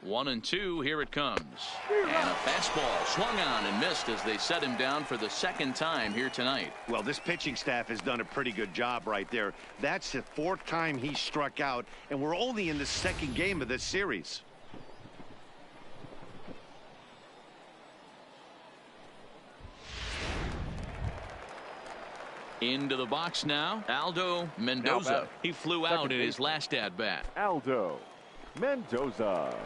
1-2, here it comes. And a fastball swung on and missed as they set him down for the second time here tonight. Well, this pitching staff has done a pretty good job right there. That's the fourth time he struck out, and we're only in the second game of this series. Into the box now, Aldo Mendoza. He flew out in his last at-bat. Aldo Mendoza.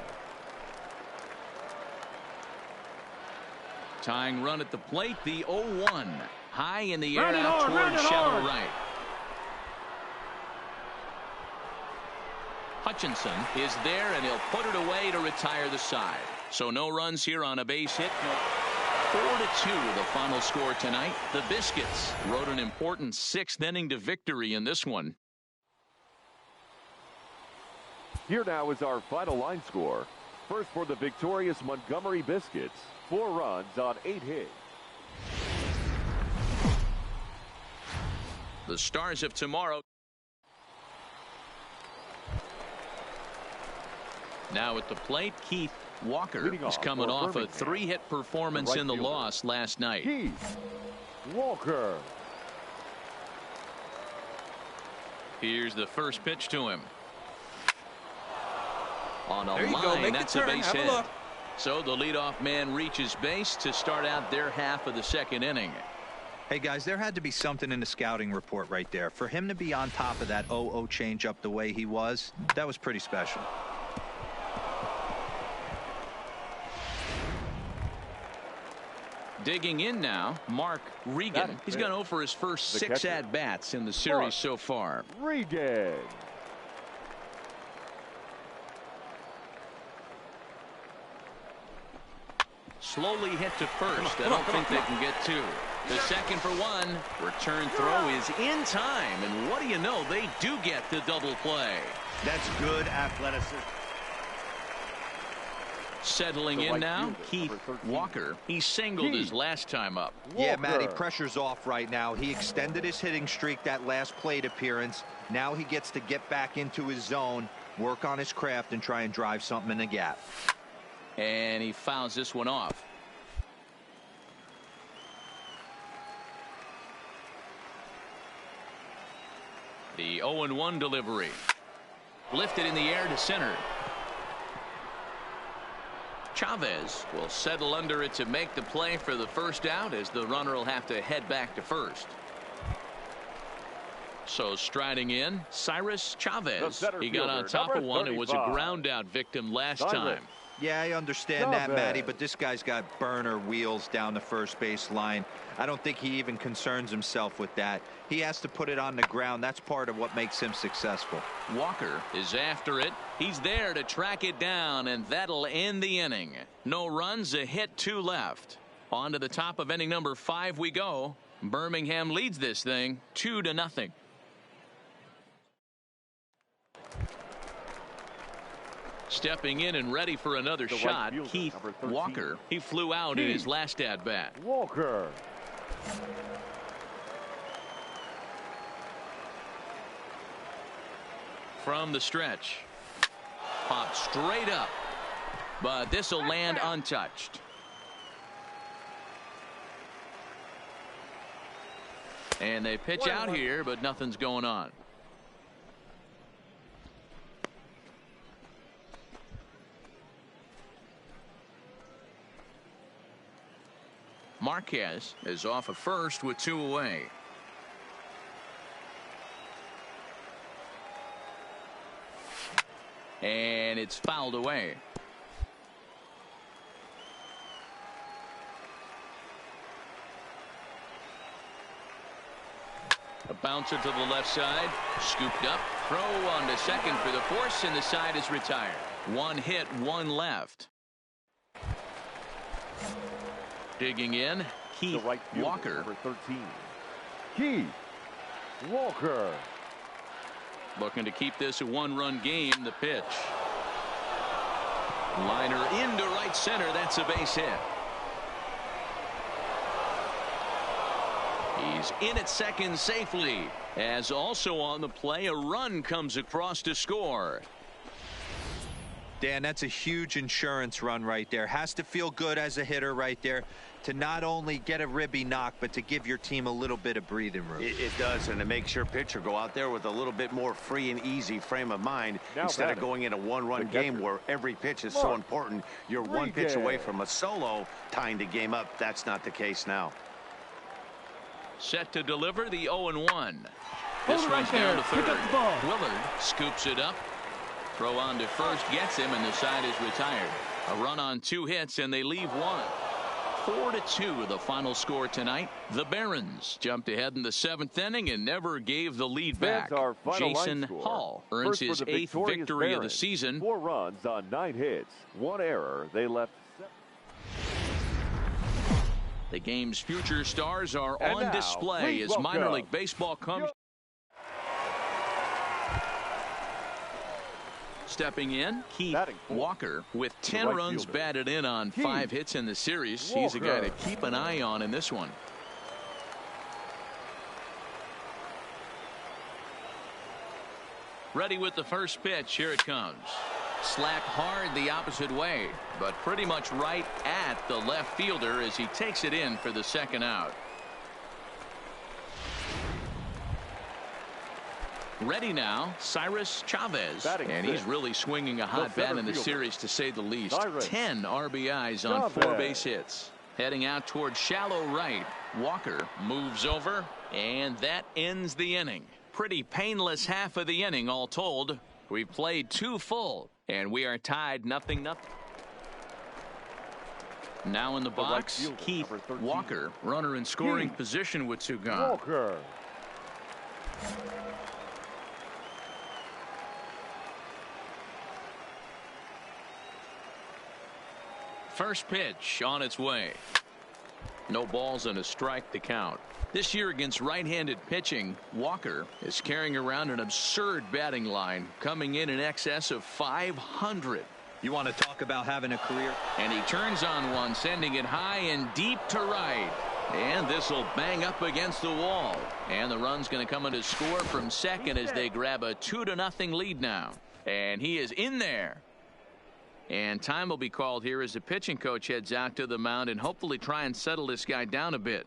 Tying run at the plate, the 0-1. High in the air out towards shallow right. Hutchinson is there, and he'll put it away to retire the side. So no runs here on a base hit. 4-2 the final score tonight. The Biscuits rode an important sixth inning to victory in this one. Here now is our final line score. First for the victorious Montgomery Biscuits. 4 runs on 8 hits. The Stars of tomorrow. Now at the plate, Keith Walker is coming off a 3-hit performance in the loss last night. Keith Walker. Here's the first pitch to him. On a line, that's a base hit. So the leadoff man reaches base to start out their half of the second inning. Hey guys, there had to be something in the scouting report right there. For him to be on top of that 0-0 changeup the way he was, that was pretty special. Digging in now, Mark Regan. He's going to go for his first 6 at-bats in the series so far. Regan. Slowly hit to first. I don't think they can get 2. The second for 1. Return throw is in time. And what do you know? They do get the double play. That's good athleticism. Settling in now, Keith Walker. He singled his last time up. Yeah, Matty, pressure's off right now. He extended his hitting streak that last plate appearance. Now he gets to get back into his zone, work on his craft, and try and drive something in the gap. And he fouls this one off. The 0-1 delivery. Lifted in the air to center. Chavez will settle under it to make the play for the first out, as the runner will have to head back to first. So striding in, Cyrus Chavez. He got on top of one and was a ground out victim last time. Yeah, I understand that, Matty, but this guy's got burner wheels down the first base line. I don't think he even concerns himself with that. He has to put it on the ground. That's part of what makes him successful. Walker is after it. He's there to track it down, and that'll end the inning. No runs, a hit, 2 left. On to the top of inning number 5 we go. Birmingham leads this thing 2-0. Stepping in and ready for another shot, Keith Walker. He flew out in his last at-bat. Walker. From the stretch. Popped straight up. But this will land untouched. And they pitch out here, but nothing's going on. Marquez is off of first with 2 away. And it's fouled away. A bouncer to the left side. Scooped up. Throw on to second for the force, and the side is retired. 1 hit, 1 left. Digging in, Keith Walker. Number 13. Keith Walker. Looking to keep this a 1-run game. The pitch. Liner into right center. That's a base hit. He's in at second safely. As also on the play, a run comes across to score. Dan, that's a huge insurance run right there. Has to feel good as a hitter right there to not only get a ribby knock, but to give your team a little bit of breathing room. It does, and it makes your pitcher go out there with a little bit more free and easy frame of mind instead of going in a one-run game where every pitch is so important. You're one pitch away from a solo tying the game up. That's not the case now. Set to deliver the 0-1. This one's down to third. Willard scoops it up. Throw on to first gets him, and the side is retired. A run on 2 hits, and they leave 1. 4-2 the final score tonight. The Barons jumped ahead in the 7th inning and never gave the lead back. Jason Hall earns his 8th victory of the season. 4 runs on 9 hits, 1 error. They left. The game's future stars are on display as minor league baseball comes. Stepping in, Keith Walker with 10 runs batted in on 5 hits in the series. He's a guy to keep an eye on in this one. Ready with the first pitch. Here it comes. Slapped hard the opposite way, but pretty much right at the left fielder as he takes it in for the second out. Ready now, Cyrus Chavez, and he's really swinging a hot bat in the series, to say the least. 10 RBIs on 4 base hits. Heading out towards shallow right. Walker moves over, and that ends the inning. Pretty painless half of the inning all told. We've played 2 full, and we are tied 0-0. Now in the box, Keith Walker, runner in scoring position with 2 gone. First pitch on its way. No balls and a strike to count. This year against right-handed pitching, Walker is carrying around an absurd batting line, coming in excess of 500. You want to talk about having a career? And he turns on one, sending it high and deep to right. And this will bang up against the wall. And the run's going to come in to score from second as they grab a 2-0 lead now. And he is in there. And time will be called here as the pitching coach heads out to the mound and hopefully try and settle this guy down a bit.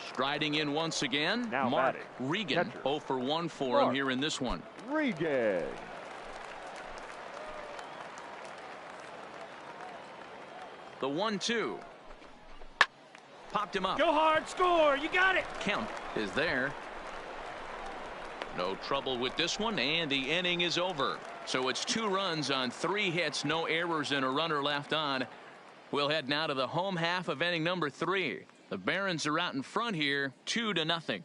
Striding in once again, Mark Regan. 0 for 1 for him here in this one. Regan. The 1-2. Popped him up. Go hard, score. You got it. Kemp is there. No trouble with this one, and the inning is over. So it's 2 runs on 3 hits, no errors, and a runner left on. We'll head now to the home half of inning number 3. The Barons are out in front here, 2-0.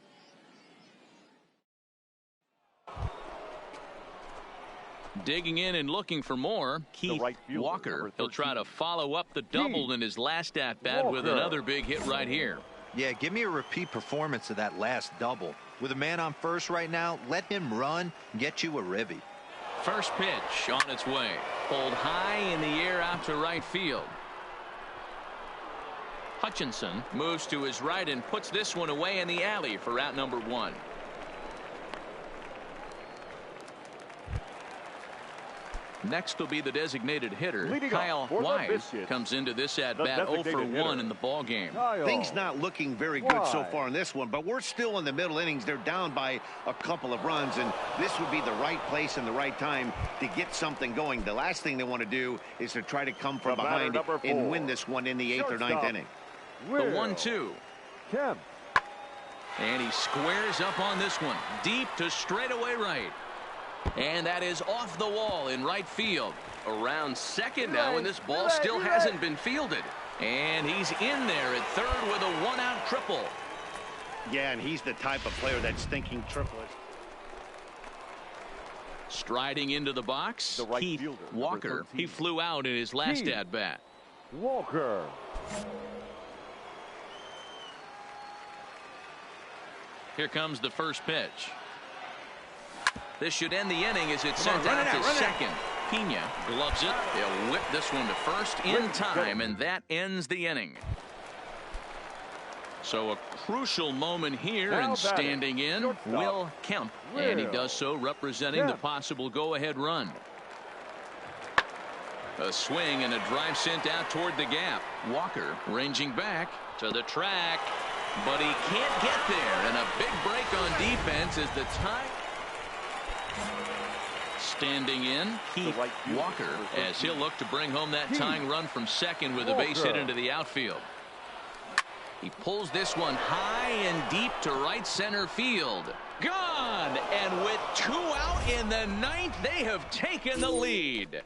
Digging in and looking for more, Keith Walker. He'll try to follow up the double in his last at-bat with another big hit right here. Yeah, give me a repeat performance of that last double. With a man on first right now, let him run and get you a ribby. First pitch on its way. Pulled high in the air out to right field. Hutchinson moves to his right and puts this one away in the alley for out number 1. Next will be the designated hitter. Kyle Wise comes into this at-bat 0 for 1 in the ball game. Things not looking very good so far in this one, but we're still in the middle innings. They're down by a couple of runs, and this would be the right place and the right time to get something going. The last thing they want to do is to try to come from behind and win this one in the 8th or 9th inning. The 1-2. And he squares up on this one. Deep to straightaway right. And that is off the wall in right field. Around second now, and this ball still hasn't been fielded. And he's in there at third with a 1-out triple. Yeah, and he's the type of player that's thinking triplets. Striding into the box, Keith Walker. He flew out in his last at-bat. Walker. Here comes the first pitch. This should end the inning as it's sent out to second. Pena gloves it. They'll whip this one to first in time, and that ends the inning. So a crucial moment here, Now and standing in, shortstop, Will Kemp. And he Will does so representing the Kemp. possible go-ahead run. A swing and a drive sent out toward the gap. Walker ranging back to the track, but he can't get there. And a big break on defense as the tie. Standing in, Keith Walker, as he'll look to bring home that tying run from second with a base hit into the outfield. He pulls this one high and deep to right center field. Gone! And with 2 out in the 9th, they have taken the lead.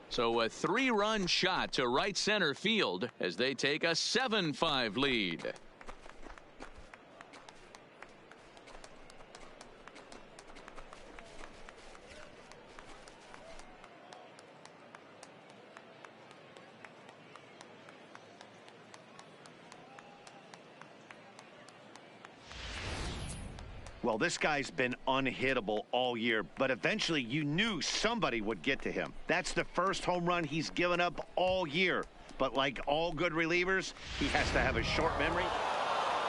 So a 3-run shot to right center field as they take a 7-5 lead. Well, this guy's been unhittable all year, but eventually you knew somebody would get to him. That's the first home run he's given up all year. But like all good relievers, he has to have a short memory.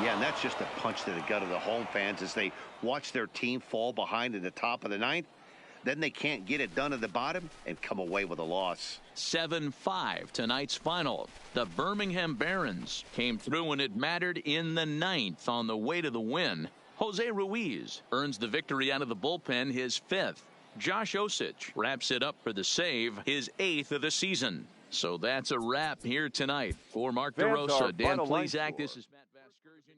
Yeah, and that's just a punch to the gut of the home fans as they watch their team fall behind in the top of the 9th. Then they can't get it done at the bottom and come away with a loss. 7-5 tonight's final. The Birmingham Barons came through when it mattered in the 9th on the way to the win. Jose Ruiz earns the victory out of the bullpen, his 5th. Josh Osich wraps it up for the save, his 8th of the season. So that's a wrap here tonight. For Mark DeRosa, Dan Plesac, this is Matt Vasgersian.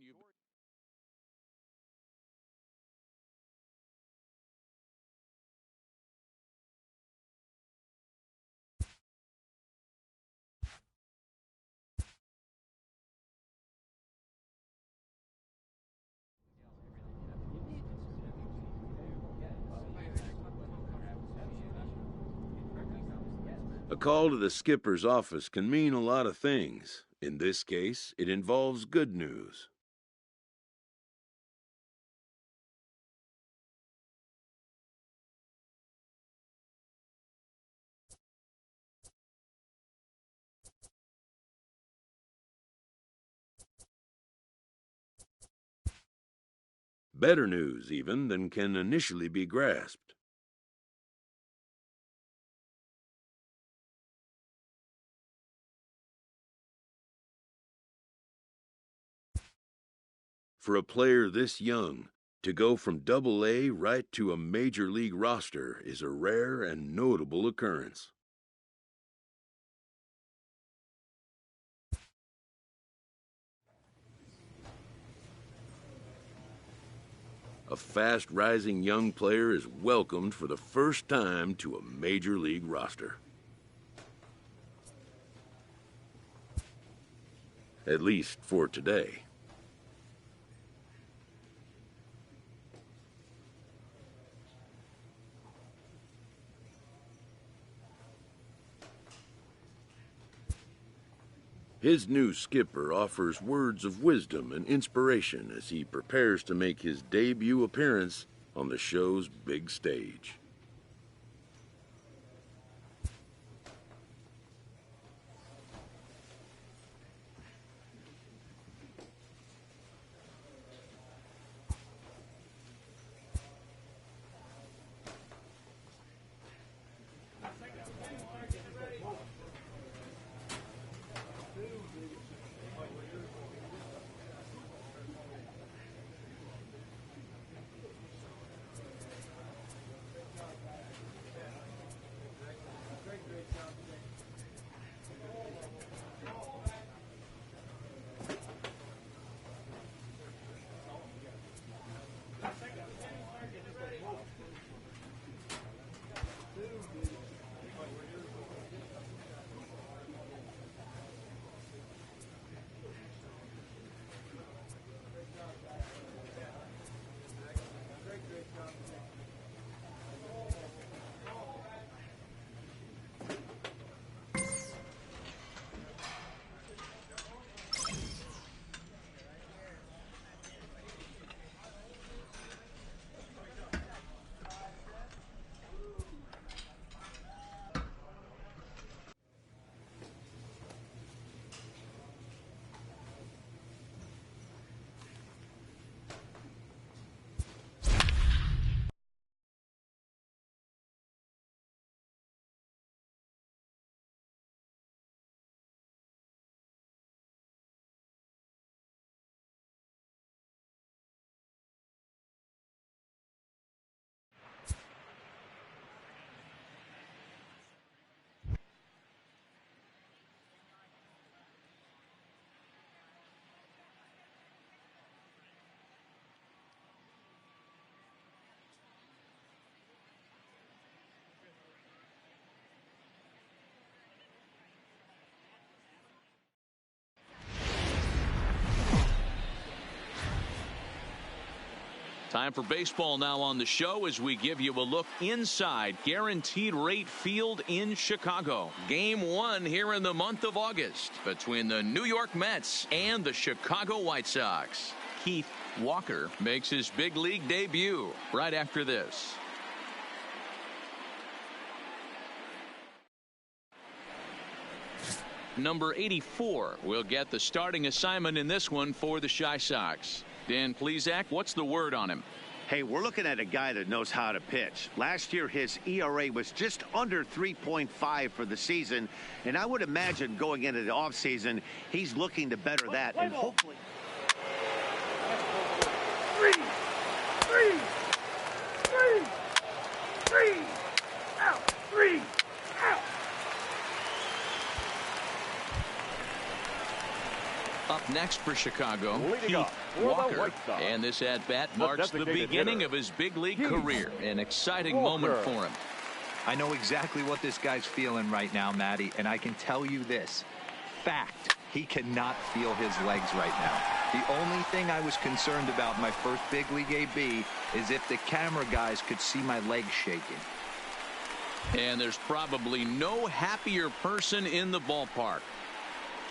A call to the skipper's office can mean a lot of things. In this case, it involves good news. Better news, even, than can initially be grasped. For a player this young, to go from Double-A right to a major league roster is a rare and notable occurrence. A fast-rising young player is welcomed for the first time to a major league roster. At least for today. His new skipper offers words of wisdom and inspiration as he prepares to make his debut appearance on the show's big stage. Time for baseball now on the show as we give you a look inside Guaranteed Rate Field in Chicago. Game 1 here in the month of August between the New York Mets and the Chicago White Sox. Keith Walker makes his big league debut right after this. Number 84 will get the starting assignment in this one for the Chi Sox. Dan Plesac, what's the word on him? Hey, we're looking at a guy that knows how to pitch. Last year, his ERA was just under 3.5 for the season, and I would imagine going into the offseason, he's looking to better that, and hopefully... Three, out, 3, out. Up next for Chicago, Keith Walker. And this at-bat marks the beginning of his big league career. An exciting moment for him. I know exactly what this guy's feeling right now, Matty, and I can tell you this. Fact, he cannot feel his legs right now. The only thing I was concerned about in my first big league AB is if the camera guys could see my legs shaking. And there's probably no happier person in the ballpark.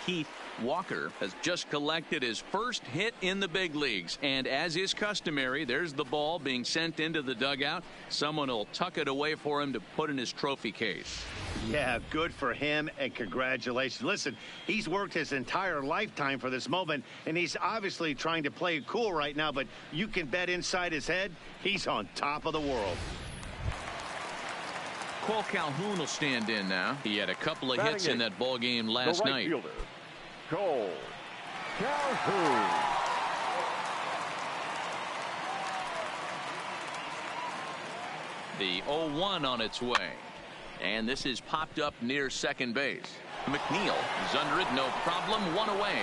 Keith Walker has just collected his first hit in the big leagues, and as is customary, there's the ball being sent into the dugout. Someone will tuck it away for him to put in his trophy case. Yeah, good for him, and congratulations. Listen, he's worked his entire lifetime for this moment, and he's obviously trying to play it cool right now, but you can bet inside his head, he's on top of the world. Cole Calhoun will stand in now. He had a couple of hits in that ball game last night. Fielder, Cole Calhoun. The 0-1 on its way. And this is popped up near second base. McNeil is under it, no problem, one away.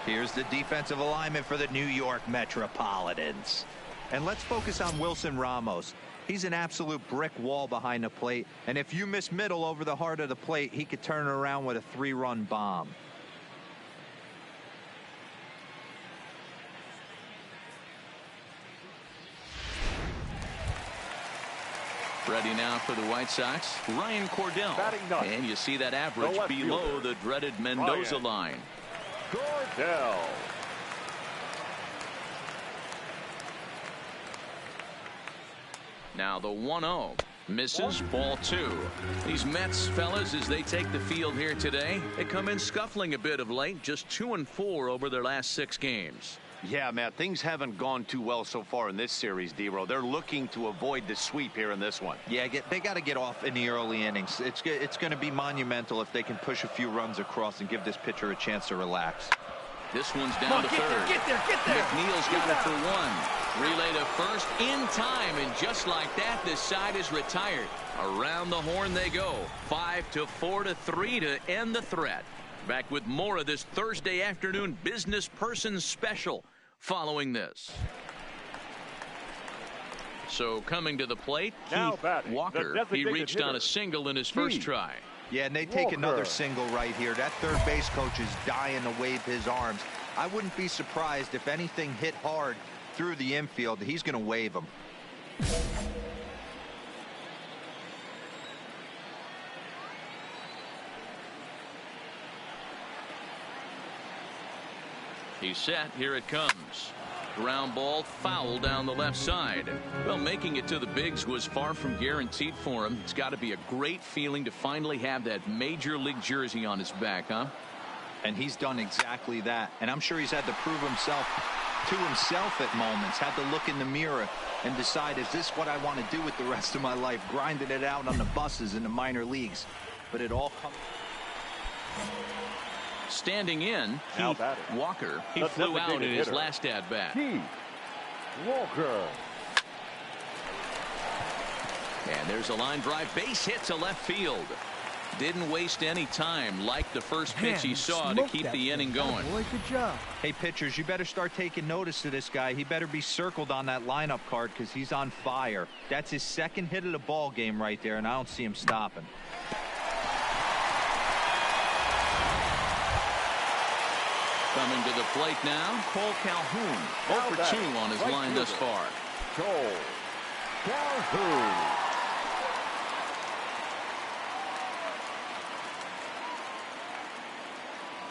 Here's the defensive alignment for the New York Metropolitans. And let's focus on Wilson Ramos. He's an absolute brick wall behind the plate, and if you miss middle over the heart of the plate, he could turn it around with a 3-run bomb. Ready now for the White Sox, Ryan Cordell. And you see that average below the dreaded Mendoza line. Cordell. Now the 1-0 misses, ball 2. These Mets fellas, as they take the field here today, they come in scuffling a bit of late, just 2-4 over their last 6 games. Yeah, Matt, things haven't gone too well so far in this series, D-Row. They're looking to avoid the sweep here in this one. Yeah, they got to get off in the early innings. It's going to be monumental if they can push a few runs across and give this pitcher a chance to relax. This one's down to third. Get there. McNeil's got it for 1. Relay to first in time, and just like that, this side is retired. Around the horn they go. 5-4-3 to end the threat. Back with more of this Thursday afternoon business person special following this. So coming to the plate, Keith Walker. He reached on a single in his first try. Yeah, and they take another single right here. That third base coach is dying to wave his arms. I wouldn't be surprised if anything hit hard through the infield. He's going to wave them. He's set. Here it comes. Ground ball, foul down the left side. Well, making it to the bigs was far from guaranteed for him. It's got to be a great feeling to finally have that major league jersey on his back, huh? And he's done exactly that. And I'm sure he's had to prove himself to himself at moments. Had to look in the mirror and decide, is this what I want to do with the rest of my life? Grinding it out on the buses in the minor leagues. But it all comes... Standing in, Keith Walker. He flew out in his last at-bat. Keith Walker. And there's a line drive, base hit to left field. Didn't waste any time, like the first pitch he saw to keep the inning going. Boy, good job. Hey, pitchers, you better start taking notice of this guy. He better be circled on that lineup card because he's on fire. That's his second hit of the ball game right there, and I don't see him stopping. Coming to the plate now, Cole Calhoun. 0 for 2 on his line thus far. Cole Calhoun.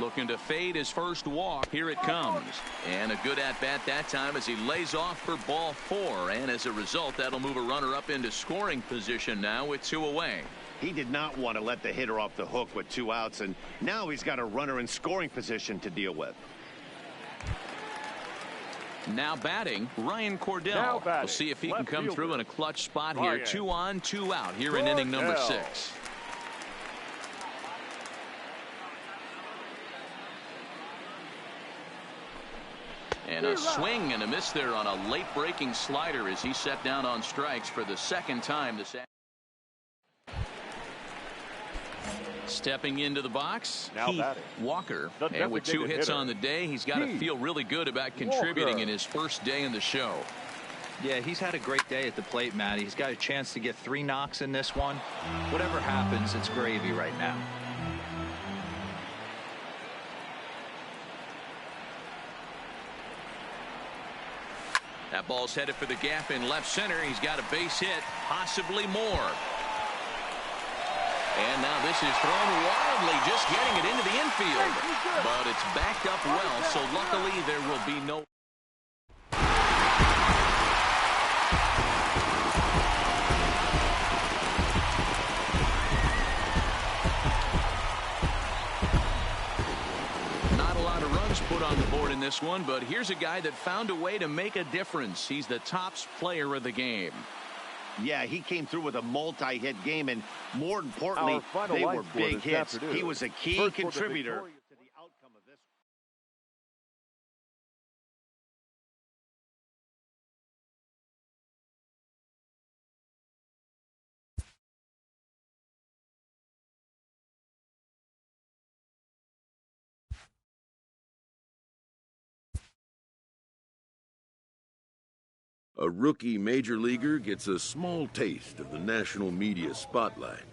Looking to fade his first walk. Here it comes. And a good at-bat that time as he lays off for ball 4. And as a result, that'll move a runner up into scoring position now with 2 away. He did not want to let the hitter off the hook with 2 outs, and now he's got a runner in scoring position to deal with. Now batting, Ryan Cordell. We'll see if he can come through in a clutch spot here. 2 on, 2 out here in inning number 6. And a swing and a miss there on a late breaking slider as he set down on strikes for the second time this afternoon. Stepping into the box, Heath Walker. And with 2 hits on the day, he's got to feel really good about contributing in his first day in the show. Yeah, he's had a great day at the plate, Matty. He's got a chance to get 3 knocks in this one. Whatever happens, it's gravy right now. That ball's headed for the gap in left center. He's got a base hit, possibly more. And now this is thrown wildly, just getting it into the infield. But it's backed up well, so luckily there will be no... Not a lot of runs put on the board in this one, but here's a guy that found a way to make a difference. He's the tops player of the game. Yeah, he came through with a multi-hit game, and more importantly, they were big hits. He was a key contributor to the outcome of this. A rookie major leaguer gets a small taste of the national media spotlight.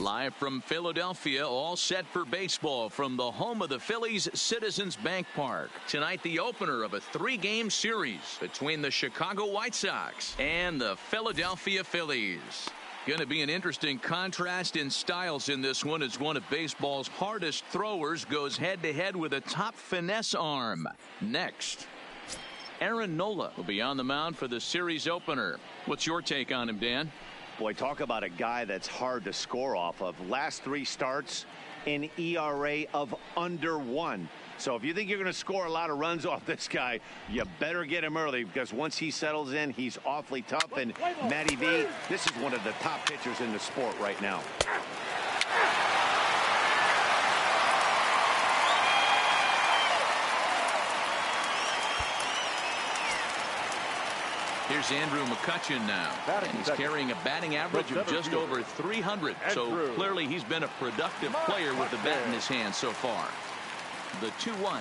Live from Philadelphia, all set for baseball from the home of the Phillies, Citizens Bank Park. Tonight, the opener of a 3-game series between the Chicago White Sox and the Philadelphia Phillies. Going to be an interesting contrast in styles in this one as one of baseball's hardest throwers goes head-to-head with a top finesse arm. Next, Aaron Nola will be on the mound for the series opener. What's your take on him, Dan? Boy, talk about a guy that's hard to score off of. Last 3 starts, an ERA of under 1. So if you think you're going to score a lot of runs off this guy, you better get him early, because once he settles in, he's awfully tough. And Matty V, this is one of the top pitchers in the sport right now. Here's Andrew McCutchen now, and he's carrying a batting average of just over 300. So clearly he's been a productive player with the bat in his hand so far. The 2-1.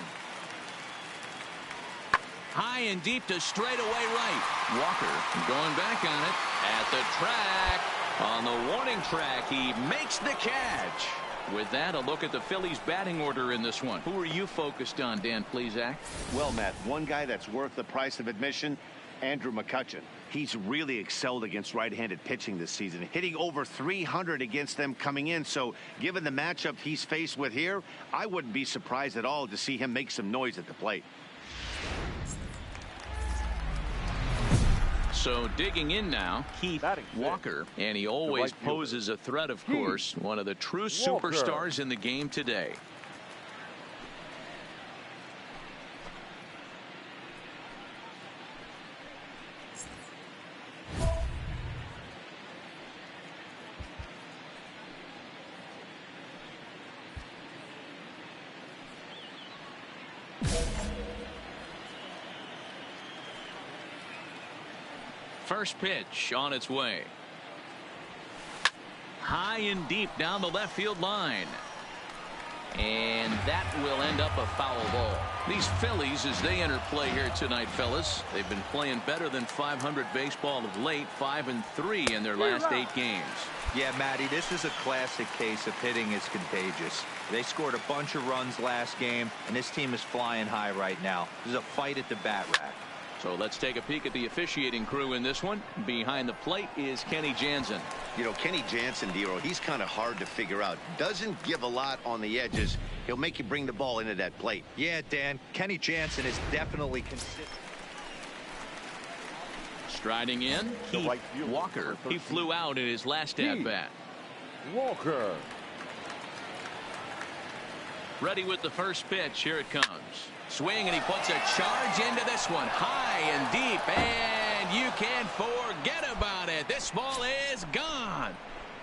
High and deep to straightaway right. Walker going back on it at the track. On the warning track, he makes the catch. With that, a look at the Phillies batting order in this one. Who are you focused on, Dan Plesac? Well, Matt, one guy that's worth the price of admission, Andrew McCutchen. He's really excelled against right-handed pitching this season, hitting over 300 against them coming in. So given the matchup he's faced with here, I wouldn't be surprised at all to see him make some noise at the plate. So digging in now, Keith Walker, and he always poses a threat, of course, one of the true superstars in the game today. First pitch on its way. High and deep down the left field line. And that will end up a foul ball. These Phillies, as they enter play here tonight, fellas, they've been playing better than 500 baseball of late, 5-3 in their last 8 games. Yeah, Matty, this is a classic case of hitting is contagious. They scored a bunch of runs last game, and this team is flying high right now. There's a fight at the bat rack. So let's take a peek at the officiating crew in this one. Behind the plate is Kenny Jansen. You know, Kenny Jansen, Dero, he's kind of hard to figure out. Doesn't give a lot on the edges. He'll make you bring the ball into that plate. Yeah, Dan, Kenny Jansen is definitely consistent. Striding in, Keith Walker. He flew out in his last at-bat. Walker. Ready with the first pitch. Here it comes. Swing, and he puts a charge into this one. High and deep, and you can't forget about it. This ball is gone.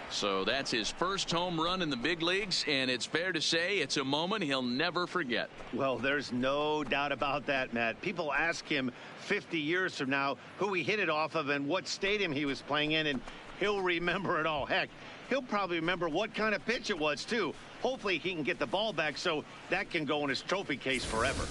So that's his first home run in the big leagues, and it's fair to say it's a moment he'll never forget. Well, there's no doubt about that, Matt. People ask him 50 years from now who he hit it off of and what stadium he was playing in, and he'll remember it all. Heck, he'll probably remember what kind of pitch it was, too. Hopefully he can get the ball back so that can go in his trophy case forever.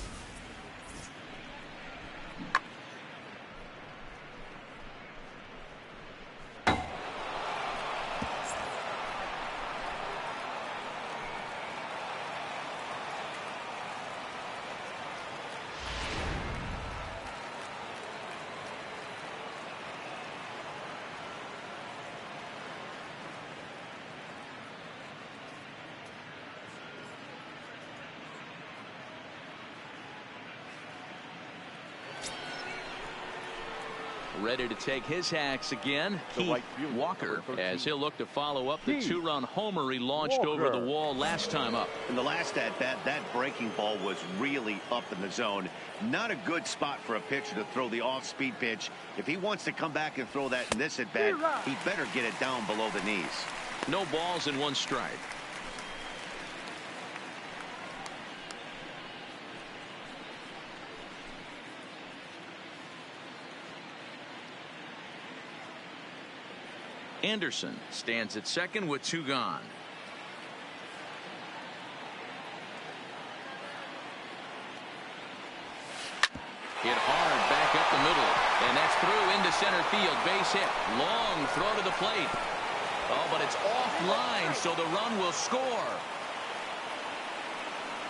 Ready to take his hacks again, Keith Walker, as he'll look to follow up the 2-run homer he launched over the wall last time up. In the last at-bat, that breaking ball was really up in the zone. Not a good spot for a pitcher to throw the off-speed pitch. If he wants to come back and throw that in this at-bat, he better get it down below the knees. No balls and 1 strike. Anderson stands at second with 2 gone. Hit hard back up the middle, and that's through into center field. Base hit. Long throw to the plate. Oh, but it's offline, so the run will score.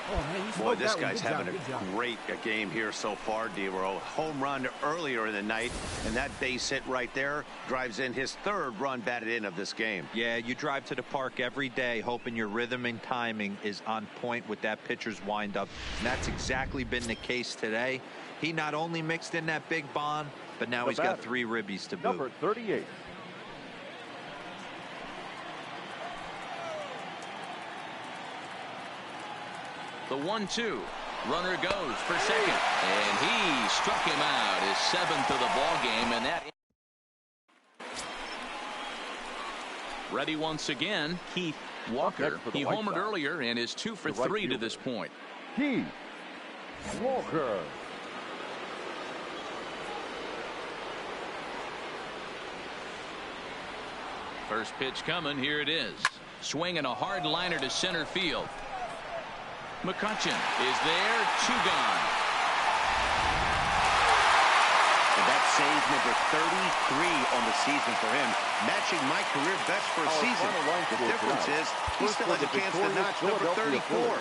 Oh, man, Boy, this guy's having a great game here so far, D-Row. Home run earlier in the night, and that base hit right there drives in his third run batted in of this game. Yeah, you drive to the park every day hoping your rhythm and timing is on point with that pitcher's windup, and that's exactly been the case today. He not only mixed in that big bomb, but now he's got 3 ribbies to boot. Number 38. The 1-2. Runner goes for second. And he struck him out, his 7th of the ball game, and that. Ready once again, Keith Walker. He homered earlier and is 2 for 3 to this point. Keith Walker. First pitch coming. Here it is. Swinging a hard liner to center field. McCutchen is there. 2 gone. And that's save number 33 on the season for him, matching my career best for a season. The difference is he still has a chance to notch number 34.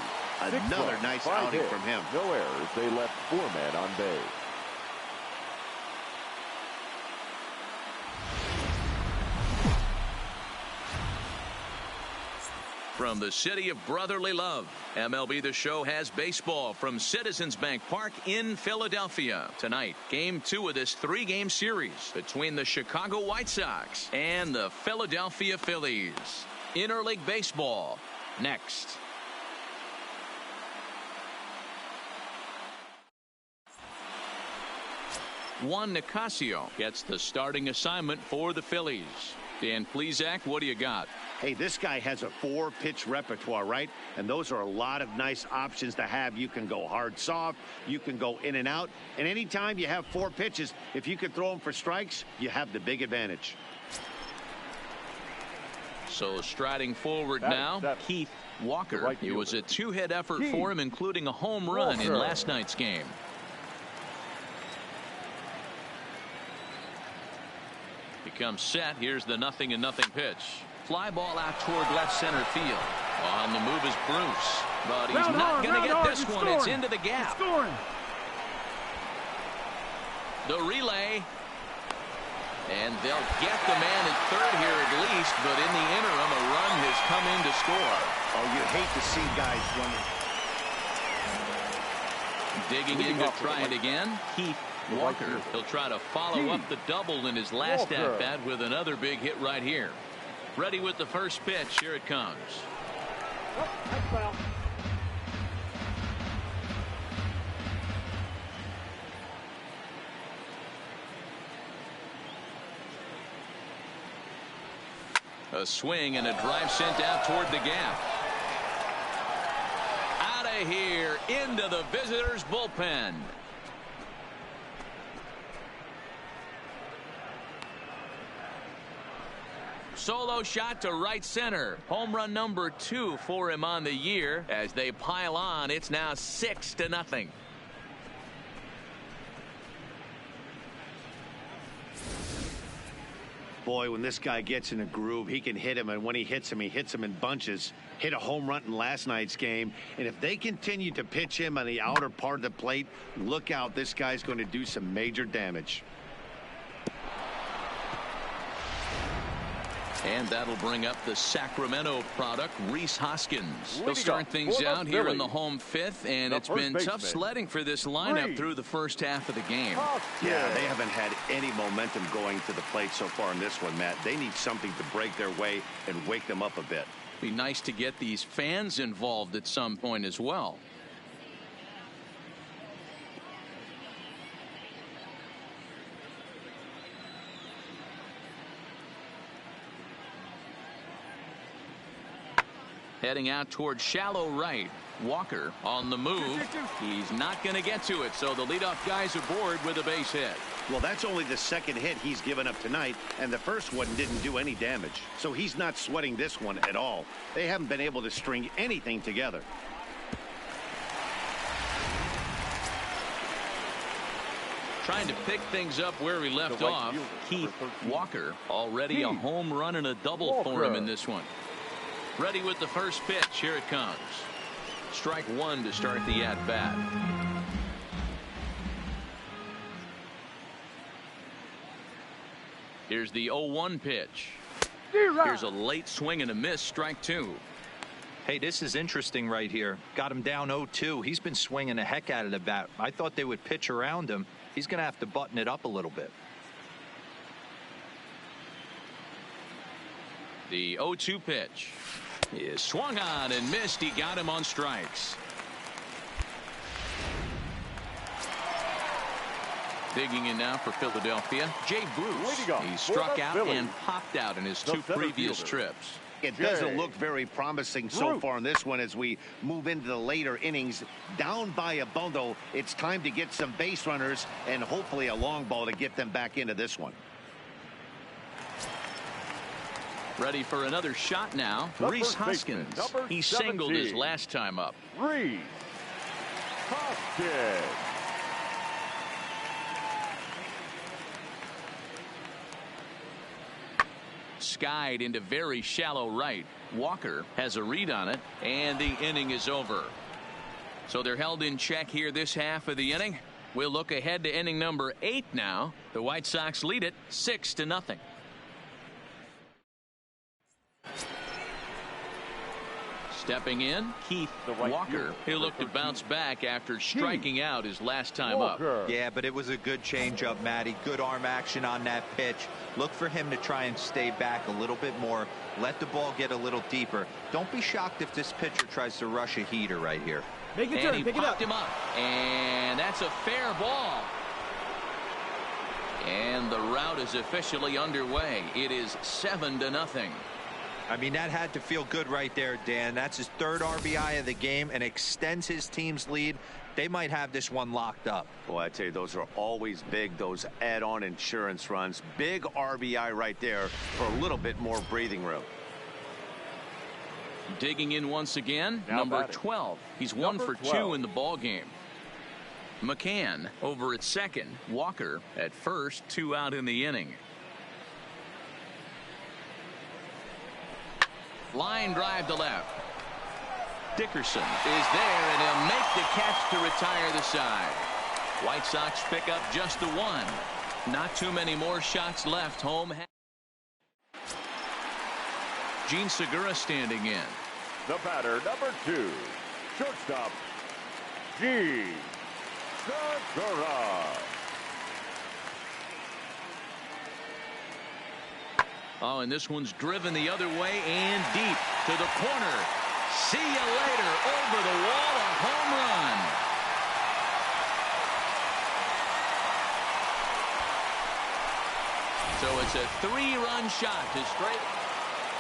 Another nice outing from him. No errors. They left 4 men on base. From the city of brotherly love, MLB The Show has baseball from Citizens Bank Park in Philadelphia. Tonight, Game 2 of this 3-game series between the Chicago White Sox and the Philadelphia Phillies. Interleague baseball next. Juan Nicasio gets the starting assignment for the Phillies. Dan Plesac, what do you got? Hey, this guy has a 4-pitch repertoire, right? And those are a lot of nice options to have. You can go hard, soft. You can go in and out. And anytime you have 4 pitches, if you can throw them for strikes, you have the big advantage. So striding forward now, Keith Walker. It was a 2-hit effort for him, including a home run in last night's game. Becomes set. Here's the 0-0 pitch. Fly ball out toward left center field. On the move is Bruce, but he's not going to get this one. It's into the gap. The relay. And they'll get the man at third here at least, but in the interim, a run has come in to score. Oh, you hate to see guys running. Digging in to try it again, Keith Walker. He'll try to follow up the double in his last at-bat with another big hit right here. Ready with the first pitch. Here it comes. Oh, that's foul. A swing and a drive sent out toward the gap. Out of here into the visitors' bullpen. Solo shot to right center. Home run number 2 for him on the year. As they pile on, it's now 6-0. Boy, when this guy gets in a groove, he can hit him, and when he hits him in bunches. Hit a home run in last night's game, and if they continue to pitch him on the outer part of the plate, look out, this guy's going to do some major damage. And that'll bring up the Sacramento product, Rhys Hoskins. He'll start things out here in the home 5th, and it's been tough sledding for this lineup through the first half of the game. Yeah, they haven't had any momentum going to the plate so far in this one, Matt. They need something to break their way and wake them up a bit. Be nice to get these fans involved at some point as well. Heading out toward shallow right. Walker on the move. He's not going to get to it, so the leadoff guy's aboard with a base hit. Well, that's only the second hit he's given up tonight, and the first one didn't do any damage. So he's not sweating this one at all. They haven't been able to string anything together. Trying to pick things up where we left off. Keith Walker, already a home run and a double for him in this one. Ready with the first pitch. Here it comes. Strike one to start the at-bat. Here's the 0-1 pitch. Here's a late swing and a miss. Strike two. Hey, this is interesting right here. Got him down 0-2. He's been swinging the heck out of the bat. I thought they would pitch around him. He's going to have to button it up a little bit. The 0-2 pitch is swung on and missed. He got him on strikes. Digging in now for Philadelphia, Jay Bruce. He struck out and popped out in his two previous trips. It doesn't look very promising so far in this one as we move into the later innings. Down by a bundle, it's time to get some base runners and hopefully a long ball to get them back into this one. Ready for another shot now. Rhys Hoskins. He singled his last time up. Rhys Hoskins. Skied into very shallow right. Walker has a read on it, and the inning is over. So they're held in check here this half of the inning. We'll look ahead to inning number 8 now. The White Sox lead it 6-0. Stepping in, Keith Walker. He'll look to bounce back after striking out his last time up. Yeah, but it was a good changeup, Matty. Good arm action on that pitch. Look for him to try and stay back a little bit more. Let the ball get a little deeper. Don't be shocked if this pitcher tries to rush a heater right here. Make a And turn. he Pick it popped up. him up. And that's a fair ball. And the rout is officially underway. It is 7-0. I mean, that had to feel good right there, Dan. That's his third RBI of the game and extends his team's lead. They might have this one locked up. Boy, I tell you, those are always big, those add-on insurance runs. Big RBI right there for a little bit more breathing room. Digging in once again, Now number batting. 12. He's 1 Number for 2 12. in the ball game. McCann over at second. Walker at first. 2 out in the inning. Line drive to left. Dickerson is there, and he'll make the catch to retire the side. White Sox pick up just the 1. Not too many more shots left. Home. Gene Segura standing in. The batter, number 2, shortstop, Gene Segura. Oh, and this one's driven the other way and deep to the corner. See you later. Over the wall, a home run. So it's a 3-run shot to straight.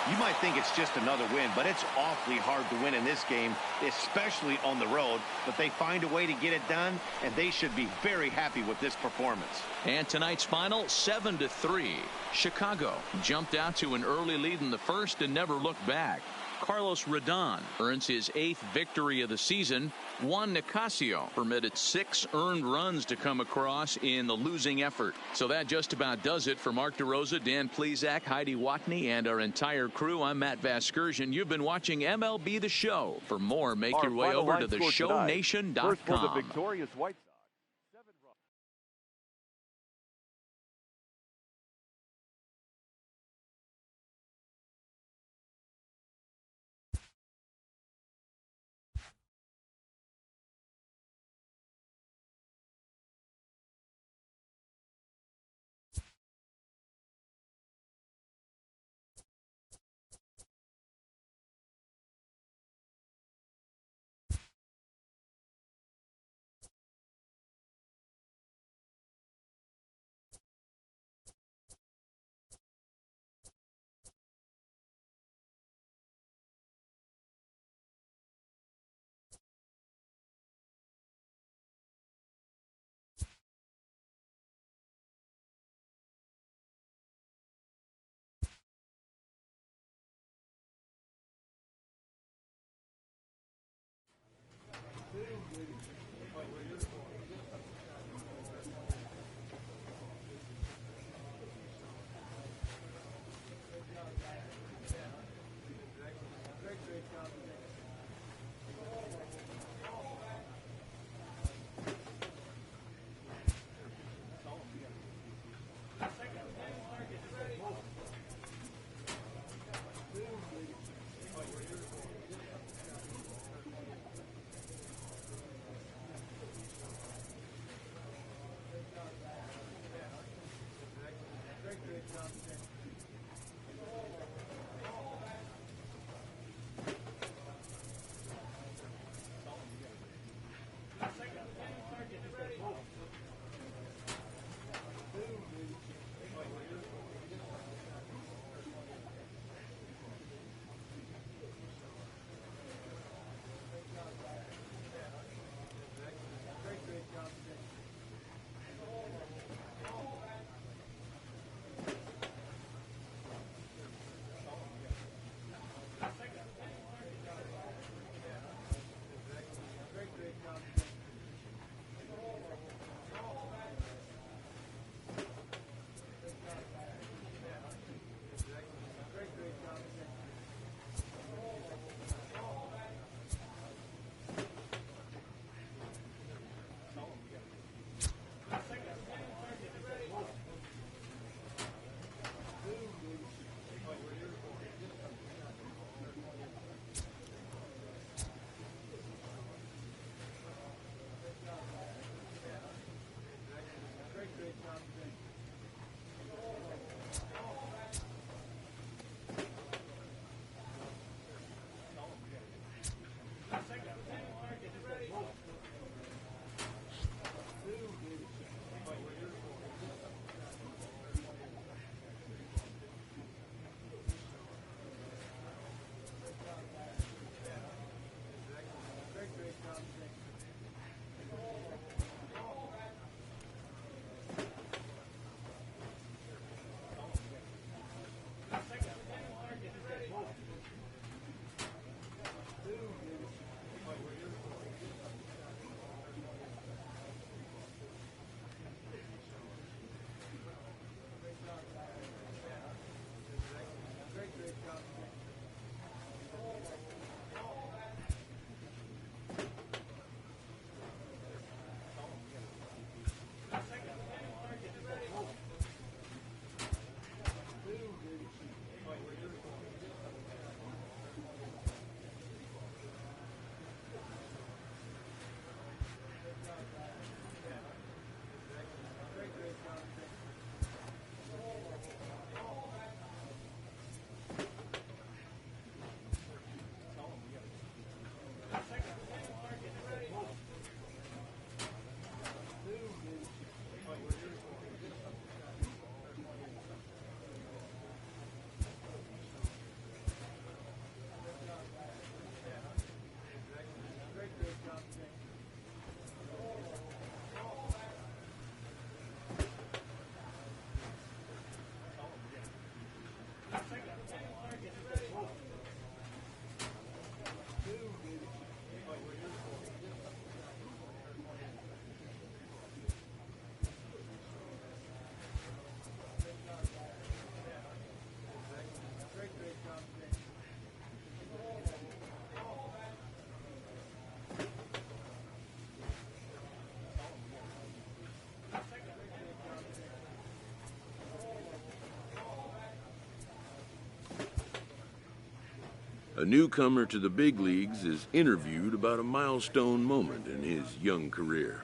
You might think it's just another win, but it's awfully hard to win in this game, especially on the road. But they find a way to get it done, and they should be very happy with this performance. And tonight's final, 7-3. Chicago jumped out to an early lead in the first and never looked back. Carlos Rodon earns his 8th victory of the season. Juan Nicasio permitted 6 earned runs to come across in the losing effort. So that just about does it for Mark DeRosa, Dan Plesac, Heidi Watney, and our entire crew. I'm Matt Vasgersian. You've been watching MLB The Show. For more, make your way over to theshownation.com. First for the victorious White Sox. A newcomer to the big leagues is interviewed about a milestone moment in his young career.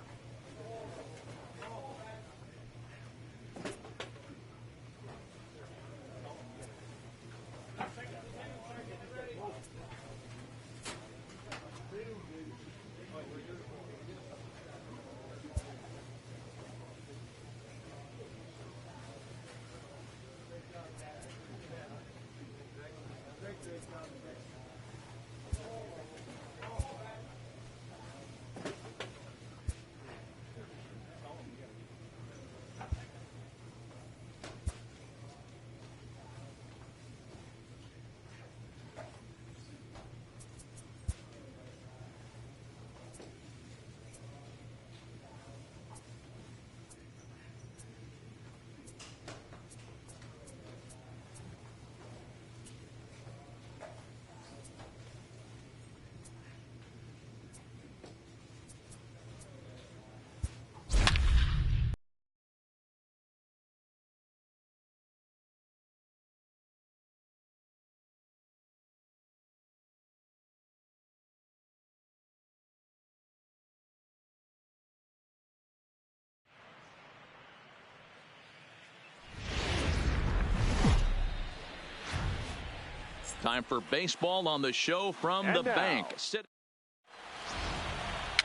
Time for baseball on the show from And the now. bank.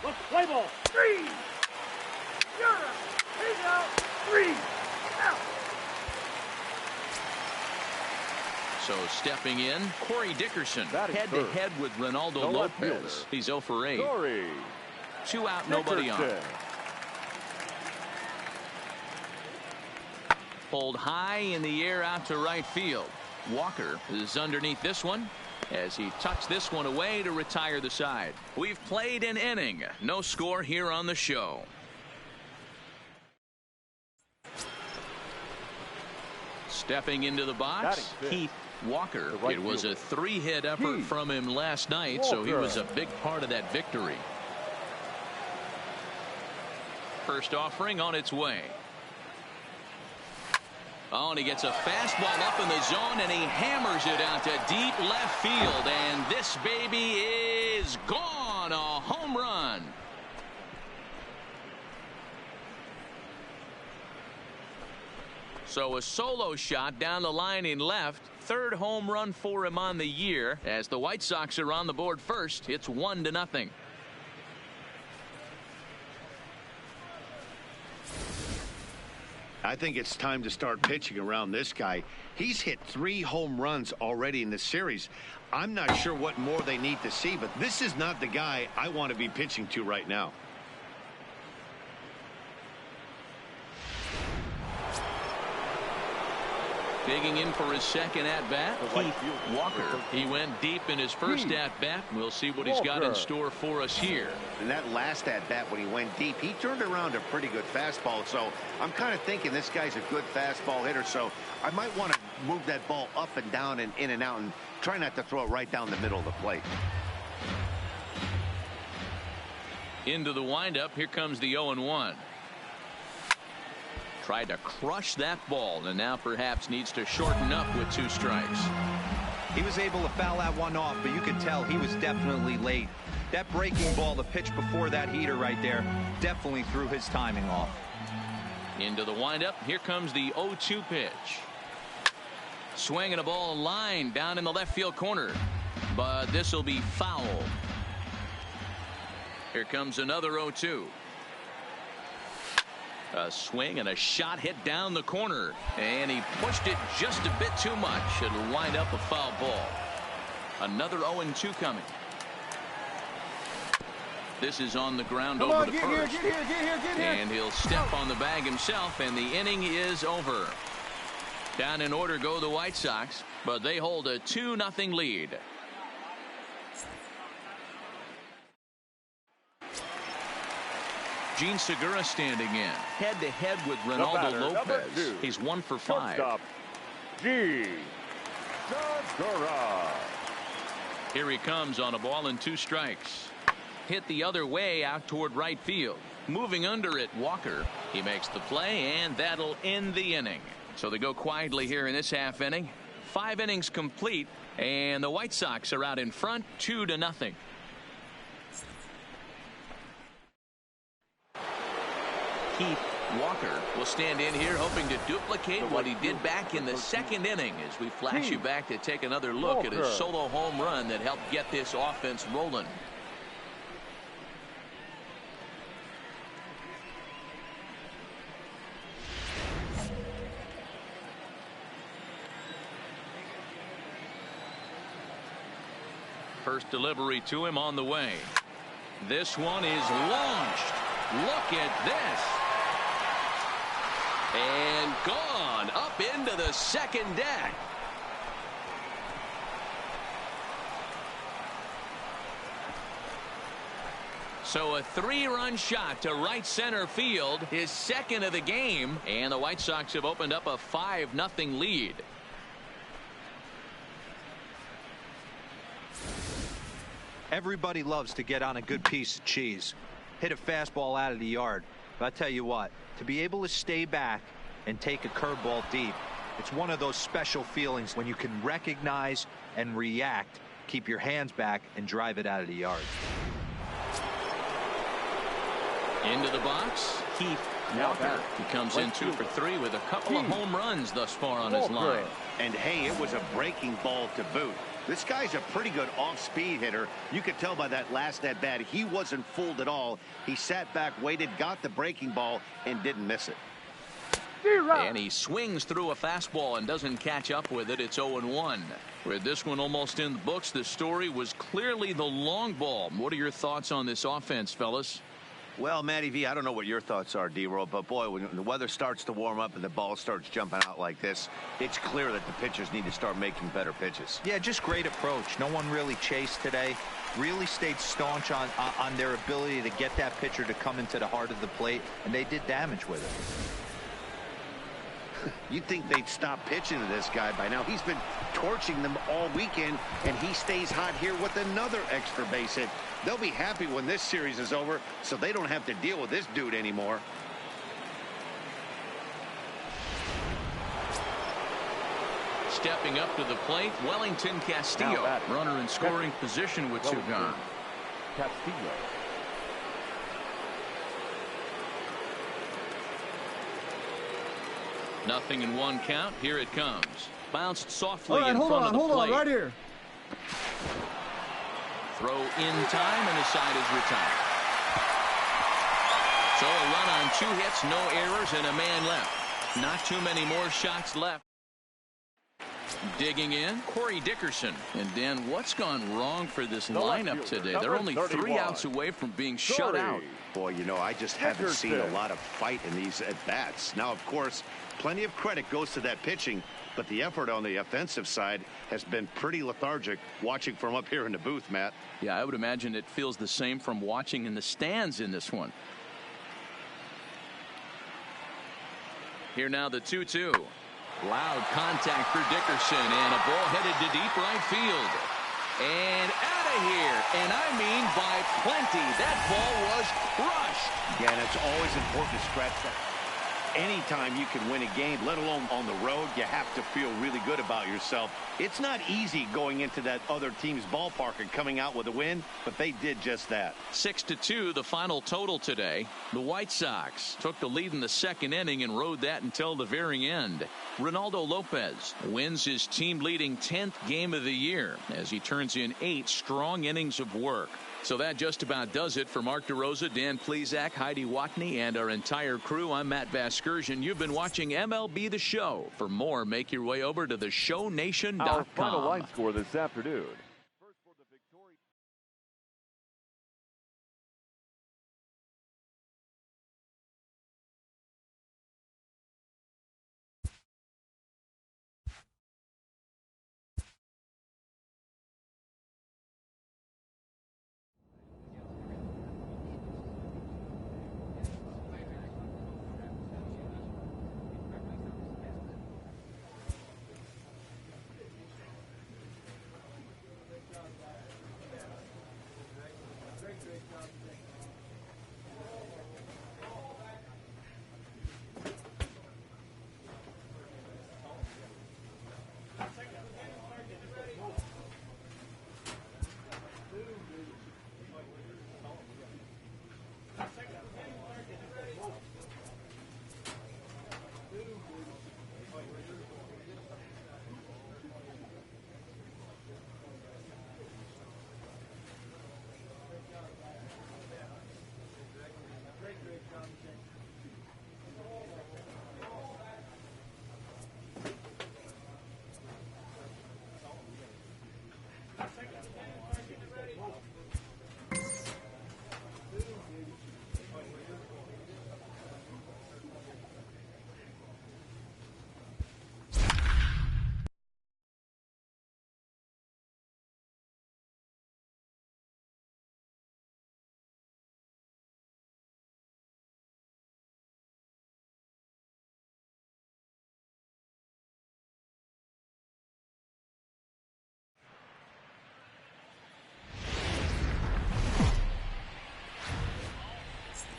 Let's play ball. 3. You're out. He's out. 3. Out. So stepping in, Corey Dickerson Batting head-to-head with Ronaldo The left Lopez. fielder. He's 0 for 8. Corey 2 out, nobody on. Dickerson. Pulled high in the air out to right field. Walker is underneath this one as he tucks this one away to retire the side. We've played an inning. No score here on the show. Stepping into the box, Keith Walker. The right It was a fielder. 3-hit effort Keith from him last night, so he was a Walker. big part of that victory. First offering on its way. Oh, and he gets a fastball up in the zone, and he hammers it out to deep left field. And this baby is gone. A home run. So a solo shot down the line in left. Third home run for him on the year. As the White Sox are on the board first, it's 1-0. I think it's time to start pitching around this guy. He's hit 3 home runs already in this series. I'm not sure what more they need to see, but this is not the guy I want to be pitching to right now. Digging in for his second at-bat, Walker. He went deep in his first at-bat. We'll see what he's got in store for us here. And that last at-bat when he went deep, he turned around a pretty good fastball. So I'm kind of thinking this guy's a good fastball hitter. So I might want to move that ball up and down and in and out and try not to throw it right down the middle of the plate. Into the windup. Here comes the 0-1. Tried to crush that ball and now perhaps needs to shorten up with 2 strikes. He was able to foul that one off, but you could tell he was definitely late. That breaking ball, the pitch before that heater right there, definitely threw his timing off. Into the windup. Here comes the 0-2 pitch. Swinging a ball line down in the left field corner, but this will be foul. Here comes another 0-2. A swing and a shot hit down the corner, and he pushed it just a bit too much. It'll wind up a foul ball. Another 0-2 coming. This is on the ground over to first. Get here. And he'll step on the bag himself, and the inning is over. Down in order go the White Sox, but they hold a 2-0 lead. Gene Segura standing in, head-to-head with Ronaldo Lopez. He's 1 for 5. Shortstop, Gene Segura. Here he comes on a ball and 2 strikes. Hit the other way out toward right field. Moving under it, Walker. He makes the play, and that'll end the inning. So they go quietly here in this half inning. 5 innings complete, and the White Sox are out in front 2-0. Keith Walker will stand in here hoping to duplicate what he did back in the 2nd inning as we flash you back to take another look at his solo home run that helped get this offense rolling. First delivery to him on the way. This one is launched. Look at this. And gone up into the 2nd deck. So a 3-run shot to right center field, his 2nd of the game, and the White Sox have opened up a 5-0 lead. Everybody loves to get on a good piece of cheese, hit a fastball out of the yard. But I tell you what, to be able to stay back and take a curveball deep, it's one of those special feelings when you can recognize and react, keep your hands back, and drive it out of the yard. Into the box, Keith Walker. He comes in 2 for 3 with a couple of home runs thus far on his line. And hey, it was a breaking ball to boot. This guy's a pretty good off-speed hitter. You could tell by that last at-bat he wasn't fooled at all. He sat back, waited, got the breaking ball, and didn't miss it. And he swings through a fastball and doesn't catch up with it. It's 0-1. With this one almost in the books, the story was clearly the long ball. What are your thoughts on this offense, fellas? Well, Matty V, I don't know what your thoughts are, D-Roll, but boy, when the weather starts to warm up and the ball starts jumping out like this, it's clear that the pitchers need to start making better pitches. Yeah, just great approach. No one really chased today. Really stayed staunch on their ability to get that pitcher to come into the heart of the plate, and they did damage with it. You'd think they'd stop pitching to this guy by now. He's been torching them all weekend, and he stays hot here with another extra base hit. They'll be happy when this series is over, so they don't have to deal with this dude anymore. Stepping up to the plate, Wellington Castillo. Runner in scoring position with 2 gone. Castillo. Nothing in one count. Here it comes. Bounced softly All right, in front of the plate. hold on, right here. Throw in time, and the side is retired. So a run on 2 hits, no errors, and a man left. Not too many more shots left. Digging in, Corey Dickerson. And Dan, what's gone wrong for this lineup today? They're only 3 outs away from being shut out. Boy, you know, I just haven't seen a lot of fight in these at-bats. Now, of course, plenty of credit goes to that pitching, but the effort on the offensive side has been pretty lethargic watching from up here in the booth, Matt. Yeah, I would imagine it feels the same from watching in the stands in this one. Here now the 2-2. Loud contact for Dickerson, and a ball headed to deep right field. And out of here, and I mean by plenty. That ball was crushed. Yeah, and it's always important to scratch that. Anytime you can win a game, let alone on the road, you have to feel really good about yourself. It's not easy going into that other team's ballpark and coming out with a win, but they did just that. 6-2, the final total today. The White Sox took the lead in the 2nd inning and rode that until the very end. Ronaldo Lopez wins his team-leading 10th game of the year as he turns in 8 strong innings of work. So that just about does it for Mark DeRosa, Dan Plesac, Heidi Watney, and our entire crew. I'm Matt Vasgersian. You've been watching MLB The Show. For more, make your way over to theshownation.com. Our final line score this afternoon.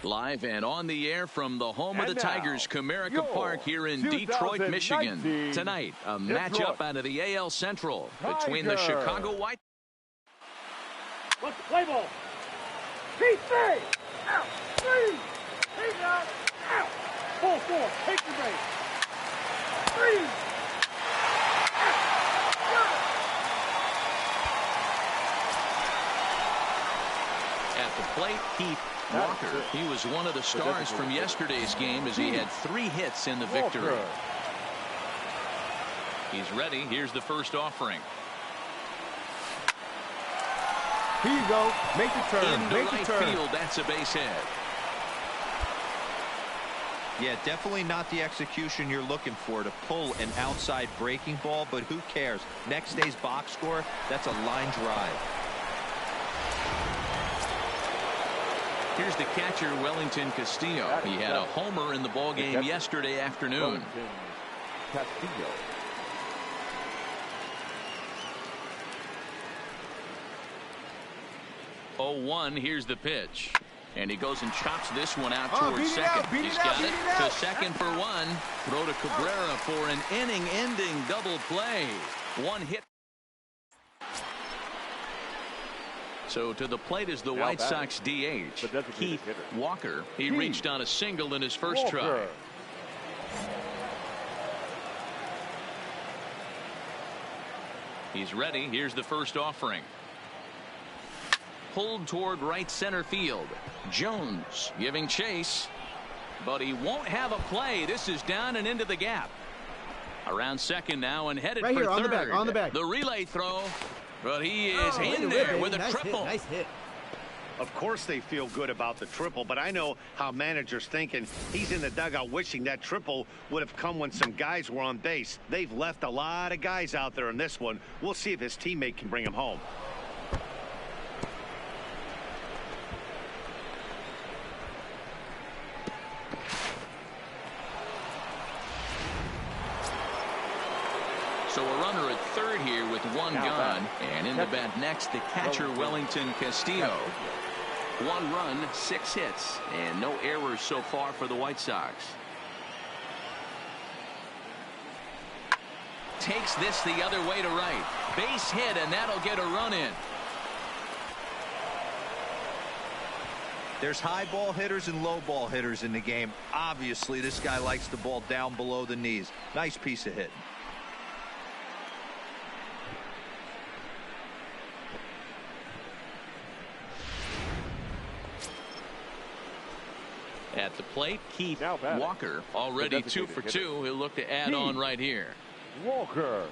Live and on the air from the home of the Tigers, Comerica Park here in Detroit, Michigan. Tonight, a matchup out of the AL Central between the Chicago White. What's the play ball? P3! Out! 3! Take out! Out! Pull 4. Take the base. 3! At the plate, Keith Walker. He was one of the stars from yesterday's game as he had 3 hits in the victory. He's ready. Here's the first offering. Here you go. Make the turn. In the right field, that's a base hit. Yeah, definitely not the execution you're looking for to pull an outside breaking ball, but who cares? Next day's box score, that's a line drive. Here's the catcher, Wellington Castillo. He had a homer in the ballgame yesterday afternoon. Castillo. 0-1, here's the pitch. And he goes and chops this one out towards second. He's got it to second for 1. Throw to Cabrera for an inning-ending double play. 1 hit. So to the plate is the White Sox DH, Keith Walker. He reached on a single in his first try. He's ready. Here's the first offering. Pulled toward right center field. Jones giving chase, but he won't have a play. This is down and into the gap. Around second now and headed right for here, third. on the back. The relay throw, but he is in there with a triple. Nice hit. Of course they feel good about the triple, but I know how managers thinking. He's in the dugout wishing that triple would have come when some guys were on base. They've left a lot of guys out there in this one. We'll see if his teammate can bring him home. So a runner at third here with one gone. And in the bat next, the catcher, Wellington Castillo. 1 run, 6 hits, and no errors so far for the White Sox. Takes this the other way to right. Base hit, and that'll get a run in. There's high ball hitters and low ball hitters in the game. Obviously, this guy likes the ball down below the knees. Nice piece of hitting. At the plate, Keith Walker, already 2 for 2. He'll look to add on right here. Walker.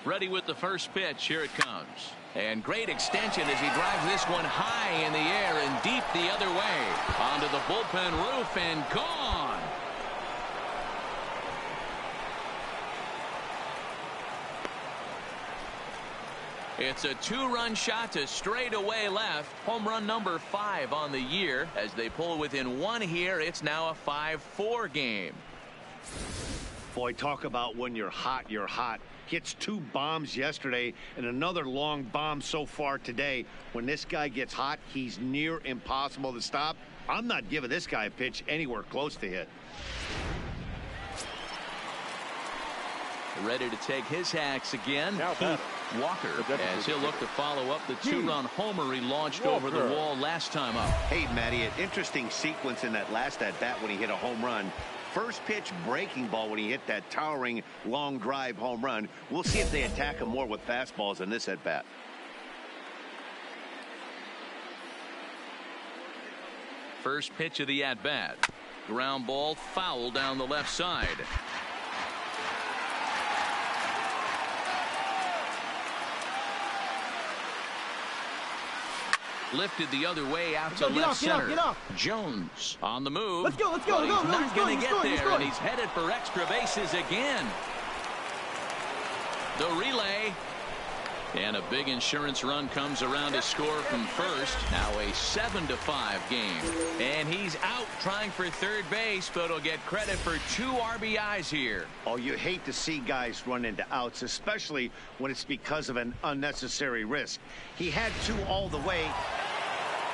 Ready with the first pitch. Here it comes. And great extension as he drives this one high in the air and deep the other way. Onto the bullpen roof and gone. It's a 2-run shot to straightaway left. Home run number 5 on the year. As they pull within 1 here, it's now a 5-4 game. Boy, talk about when you're hot, you're hot. Hits 2 bombs yesterday and another long bomb so far today. When this guy gets hot, he's near impossible to stop. I'm not giving this guy a pitch anywhere close to hit. Ready to take his hacks again. Keith Walker, as he'll look to follow up the 2-run homer he launched over the wall last time up. Hey, Matty, an interesting sequence in that last at-bat when he hit a home run. First pitch breaking ball when he hit that towering long drive home run. We'll see if they attack him more with fastballs in this at-bat. First pitch of the at-bat. Ground ball foul down the left side. Lifted the other way out to left center. Get off. Jones on the move. Let's go. He's not going to get there, and he's headed for extra bases again. The relay. And a big insurance run comes around to score from first. Now a 7-5 game. And he's out trying for third base, but he'll get credit for 2 RBIs here. Oh, you hate to see guys run into outs, especially when it's because of an unnecessary risk. He had 2 all the way.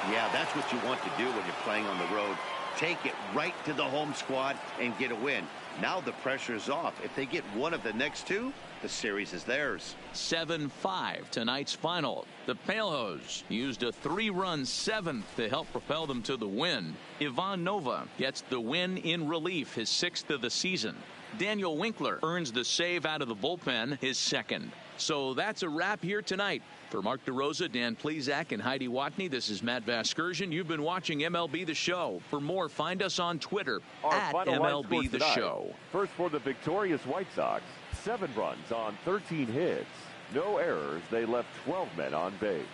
Yeah, that's what you want to do when you're playing on the road. Take it right to the home squad and get a win. Now the pressure is off. If they get one of the next 2, the series is theirs. 7-5 tonight's final. The Palehose used a 3-run 7th to help propel them to the win. Ivan Nova gets the win in relief, his 6th of the season. Daniel Winkler earns the save out of the bullpen, his 2nd. So that's a wrap here tonight. For Mark DeRosa, Dan Plesac, and Heidi Watney, this is Matt Vasgersian. You've been watching MLB The Show. For more, find us on Twitter at MLB The Show. First for the victorious White Sox, 7 runs on 13 hits. No errors. They left 12 men on base.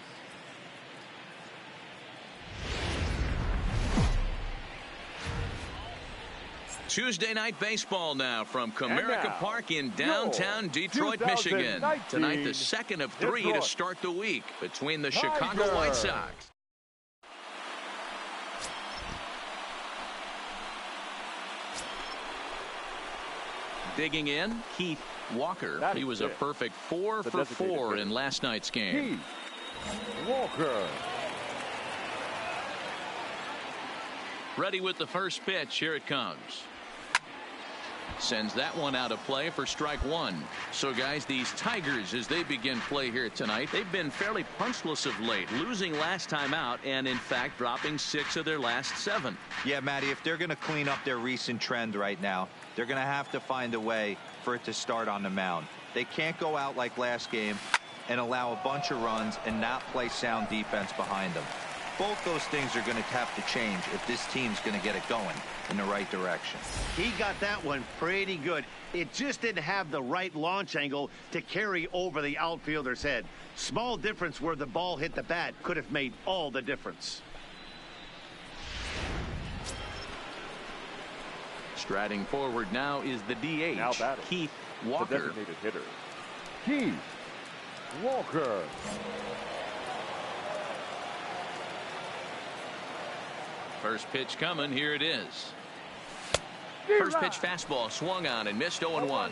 Tuesday night baseball now from Comerica Park in downtown Detroit, Michigan. Tonight, the 2nd of 3 to start the week between the Chicago White Sox. Digging in, Keith Walker. He was a perfect 4 for 4 in last night's game. Keith Walker. Ready with the first pitch. Here it comes. Sends that one out of play for strike one. So, guys, these Tigers, as they begin play here tonight, they've been fairly punchless of late, losing last time out and, in fact, dropping 6 of their last 7. Yeah, Matty, if they're going to clean up their recent trend right now, they're going to have to find a way for it to start on the mound. They can't go out like last game and allow a bunch of runs and not play sound defense behind them. Both those things are going to have to change if this team's going to get it going in the right direction. He got that one pretty good. It just didn't have the right launch angle to carry over the outfielder's head. Small difference where the ball hit the bat could have made all the difference. Striding forward now is the DH, Keith Walker. The designated hitter, Keith Walker. First pitch coming. Here it is. First pitch fastball swung on and missed 0-1.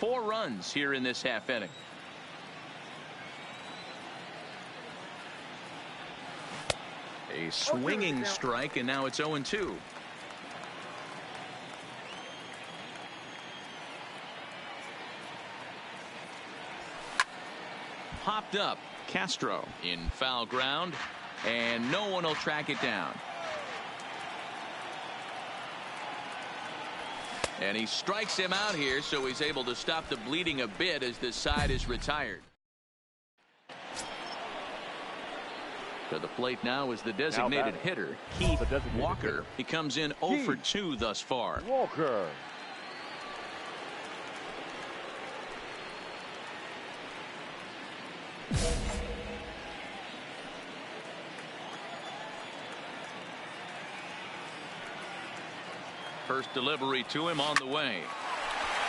Four runs here in this half inning. A swinging strike, and now it's 0-2. Popped up. Castro in foul ground, and no one will track it down. And he strikes him out here, so he's able to stop the bleeding a bit as this side is retired. To the plate now is the designated hitter, Keith Walker. He comes in 0 for 2 thus far. Walker. First delivery to him on the way.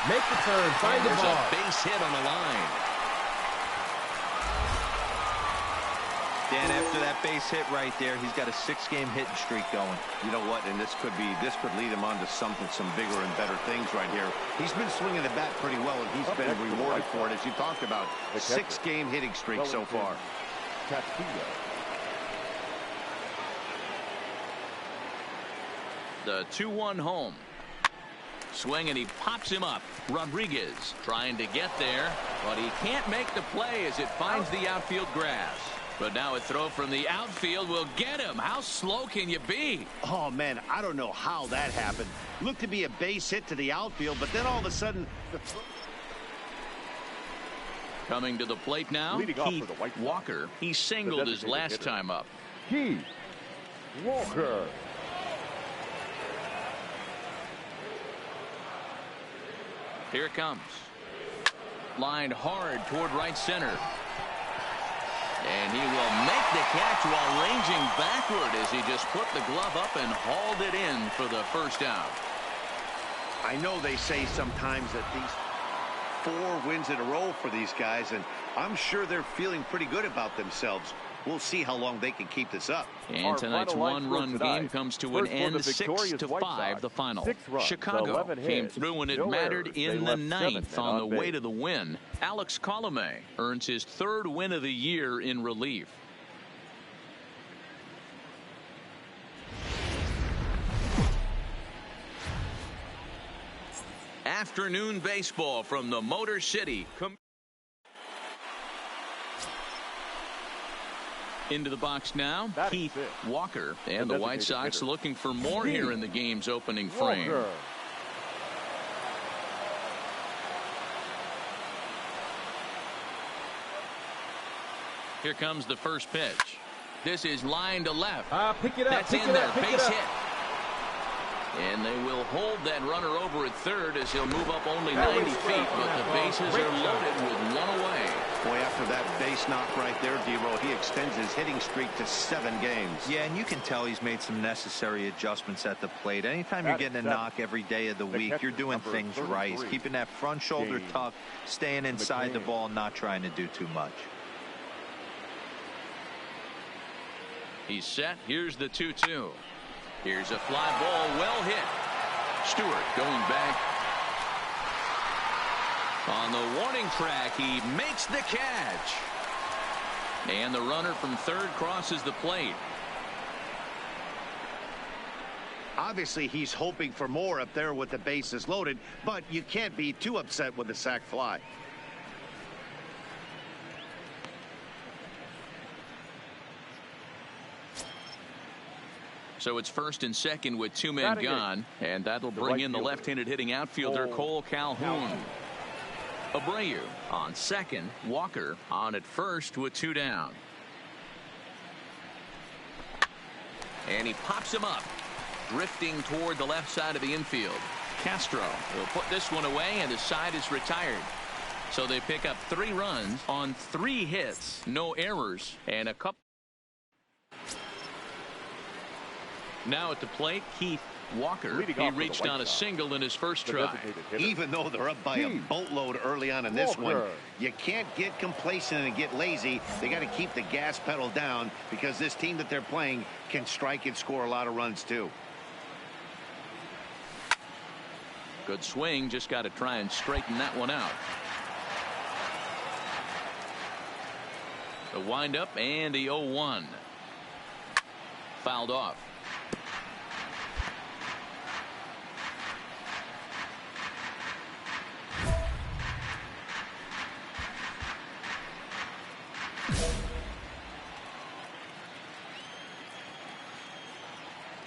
Make the turn. Find the There's ball. a base hit on the line. Dan, after that base hit right there, he's got a 6-game hitting streak going. You know what? And this could lead him on to some bigger and better things right here. He's been swinging the bat pretty well, and he's been rewarded for it, as you talked about. 6-game hitting streak so far. The 2-1 home. Swing, and he pops him up. Rodriguez trying to get there, but he can't make the play as it finds the outfield grass. But now a throw from the outfield will get him. How slow can you be? Oh, man, I don't know how that happened. Looked to be a base hit to the outfield, but then all of a sudden... Coming to the plate now, Keith Walker. He singled his last time up. Keith Walker. Here it comes. Lined hard toward right center. And he will make the catch while ranging backward as he just put the glove up and hauled it in for the first out. I know they say sometimes that these 4 wins in a row for these guys, and I'm sure they're feeling pretty good about themselves. We'll see how long they can keep this up. And tonight's one-run game comes to an end, 6-5, the final. Chicago came through when it mattered in the 9th on the way to the win. Alex Colomé earns his 3rd win of the year in relief. Afternoon baseball from the Motor City. Into the box now, Keith Walker. And the White Sox looking for more here in the game's opening frame. Here comes the first pitch. This is line to left. Pick it up. That's in there. Base hit. And they will hold that runner over at third as he'll move up only 90 feet, but the bases are loaded with one away. Boy, after that base knock right there, D-Roll, he extends his hitting streak to 7 games. Yeah, and you can tell he's made some necessary adjustments at the plate. Anytime you're getting a knock every day of the week, you're doing things right. He's keeping that front shoulder tucked, staying inside the ball, not trying to do too much. He's set. Here's the 2-2. Here's a fly ball, well hit. Stewart going back. On the warning track, he makes the catch. And the runner from third crosses the plate. Obviously, he's hoping for more up there with the bases loaded, but you can't be too upset with the sac fly. So it's first and second with two men gone, and that'll bring in the left-handed hitting outfielder Cole Calhoun. Abreu on second, Walker on at first with two down. And he pops him up, drifting toward the left side of the infield. Castro will put this one away, and the side is retired. So they pick up 3 runs on 3 hits, no errors, and a couple. Now at the plate, Keith Walker. He reached on a single in his first try. Even though they're up by a boatload early on in this one, you can't get complacent and get lazy. They got to keep the gas pedal down because this team that they're playing can strike and score a lot of runs too. Good swing, just got to try and straighten that one out. The windup and the 0-1. Fouled off.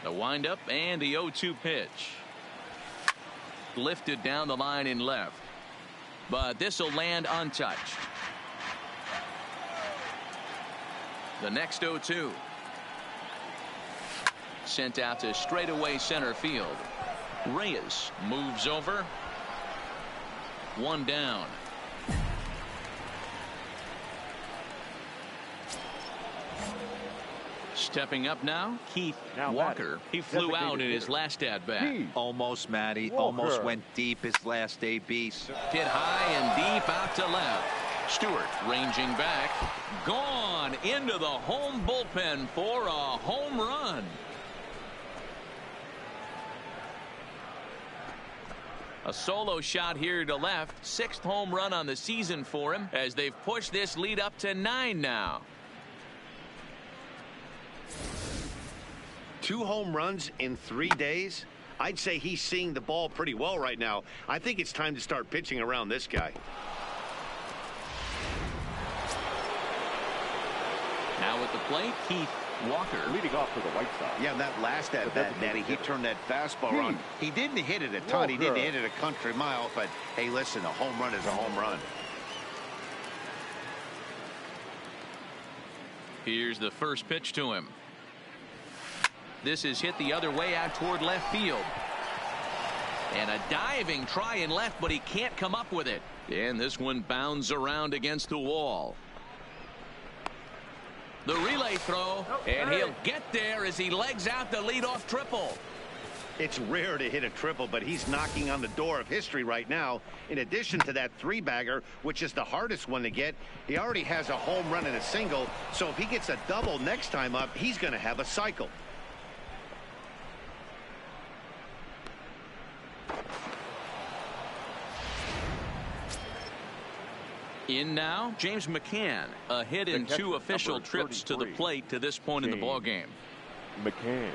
The windup and the 0-2 pitch. Lifted down the line in left, but this will land untouched. The next 0-2 sent out to straightaway center field. Reyes moves over. 1 down. Stepping up now, Keith Walker. He flew out in his last at bat. Almost, Matty. Almost went deep his last AB. Hit high and deep out to left. Stewart ranging back. Gone into the home bullpen for a home run. A solo shot here to left. 6th home run on the season for him as they've pushed this lead up to 9 now. 2 home runs in 3 days. I'd say he's seeing the ball pretty well right now. I think it's time to start pitching around this guy. Now at the plate, Keith Walker. Leading off for the White Sox. Yeah, that last at bat, Natty, he turned that fastball on. He didn't hit it a ton. He didn't hit it a country mile, but hey, listen, a home run is a home run. Here's the first pitch to him. This is hit the other way out toward left field. And a diving try in left, but he can't come up with it. And this one bounds around against the wall. The relay throw, and he'll get there as he legs out the leadoff triple. It's rare to hit a triple, but he's knocking on the door of history right now. In addition to that 3-bagger, which is the hardest one to get, he already has a home run and a single. So if he gets a double next time up, he's going to have a cycle. In now, James McCann, a hit in 2 official trips to the plate to this point in the ballgame. McCann.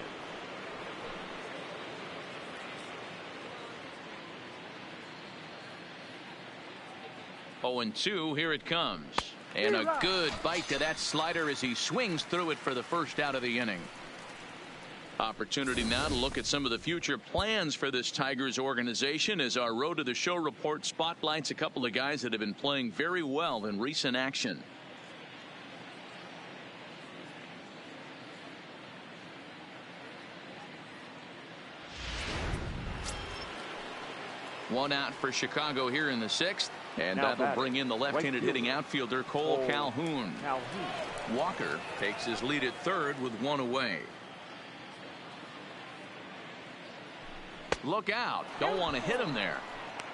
Oh, and 2, here it comes. And a good bite to that slider as he swings through it for the first out of the inning. Opportunity now to look at some of the future plans for this Tigers organization as our Road to the Show report spotlights a couple of guys that have been playing very well in recent action. One out for Chicago here in the 6th, and that'll bring in the left-handed hitting outfielder Cole Calhoun. Walker takes his lead at third with 1 away. Look out. Don't want to hit him there.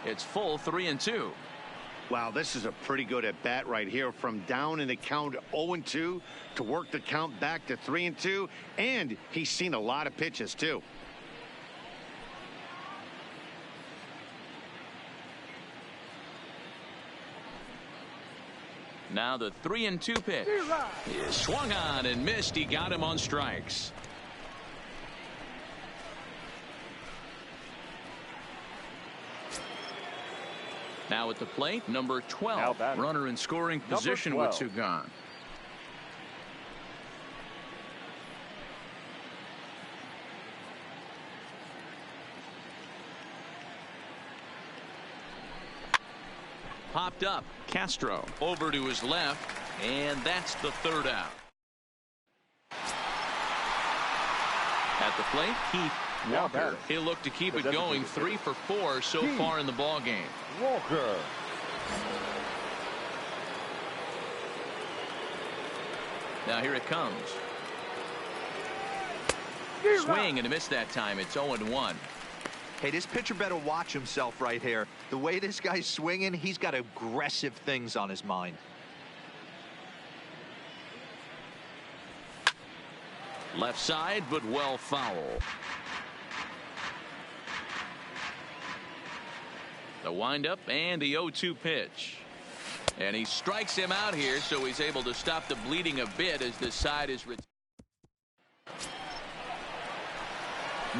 It's full 3-2. Wow, this is a pretty good at bat right here, from down in the count 0-2 to work the count back to 3-2, and he's seen a lot of pitches too. Now the 3-2 pitch. He swung on and missed. He got him on strikes. Now at the plate, number 12. Runner in scoring position with two gone. Popped up. Castro over to his left, and that's the third out. At the plate, Keith Walker. He'll look to keep it going. 3 for 4 so far in the ball game. Walker. Now here it comes. Swing and a miss that time. It's 0-1. Hey, this pitcher better watch himself right here. The way this guy's swinging, he's got aggressive things on his mind. Left side, but well foul. The windup and the 0-2 pitch. And he strikes him out here, so he's able to stop the bleeding a bit as this side is.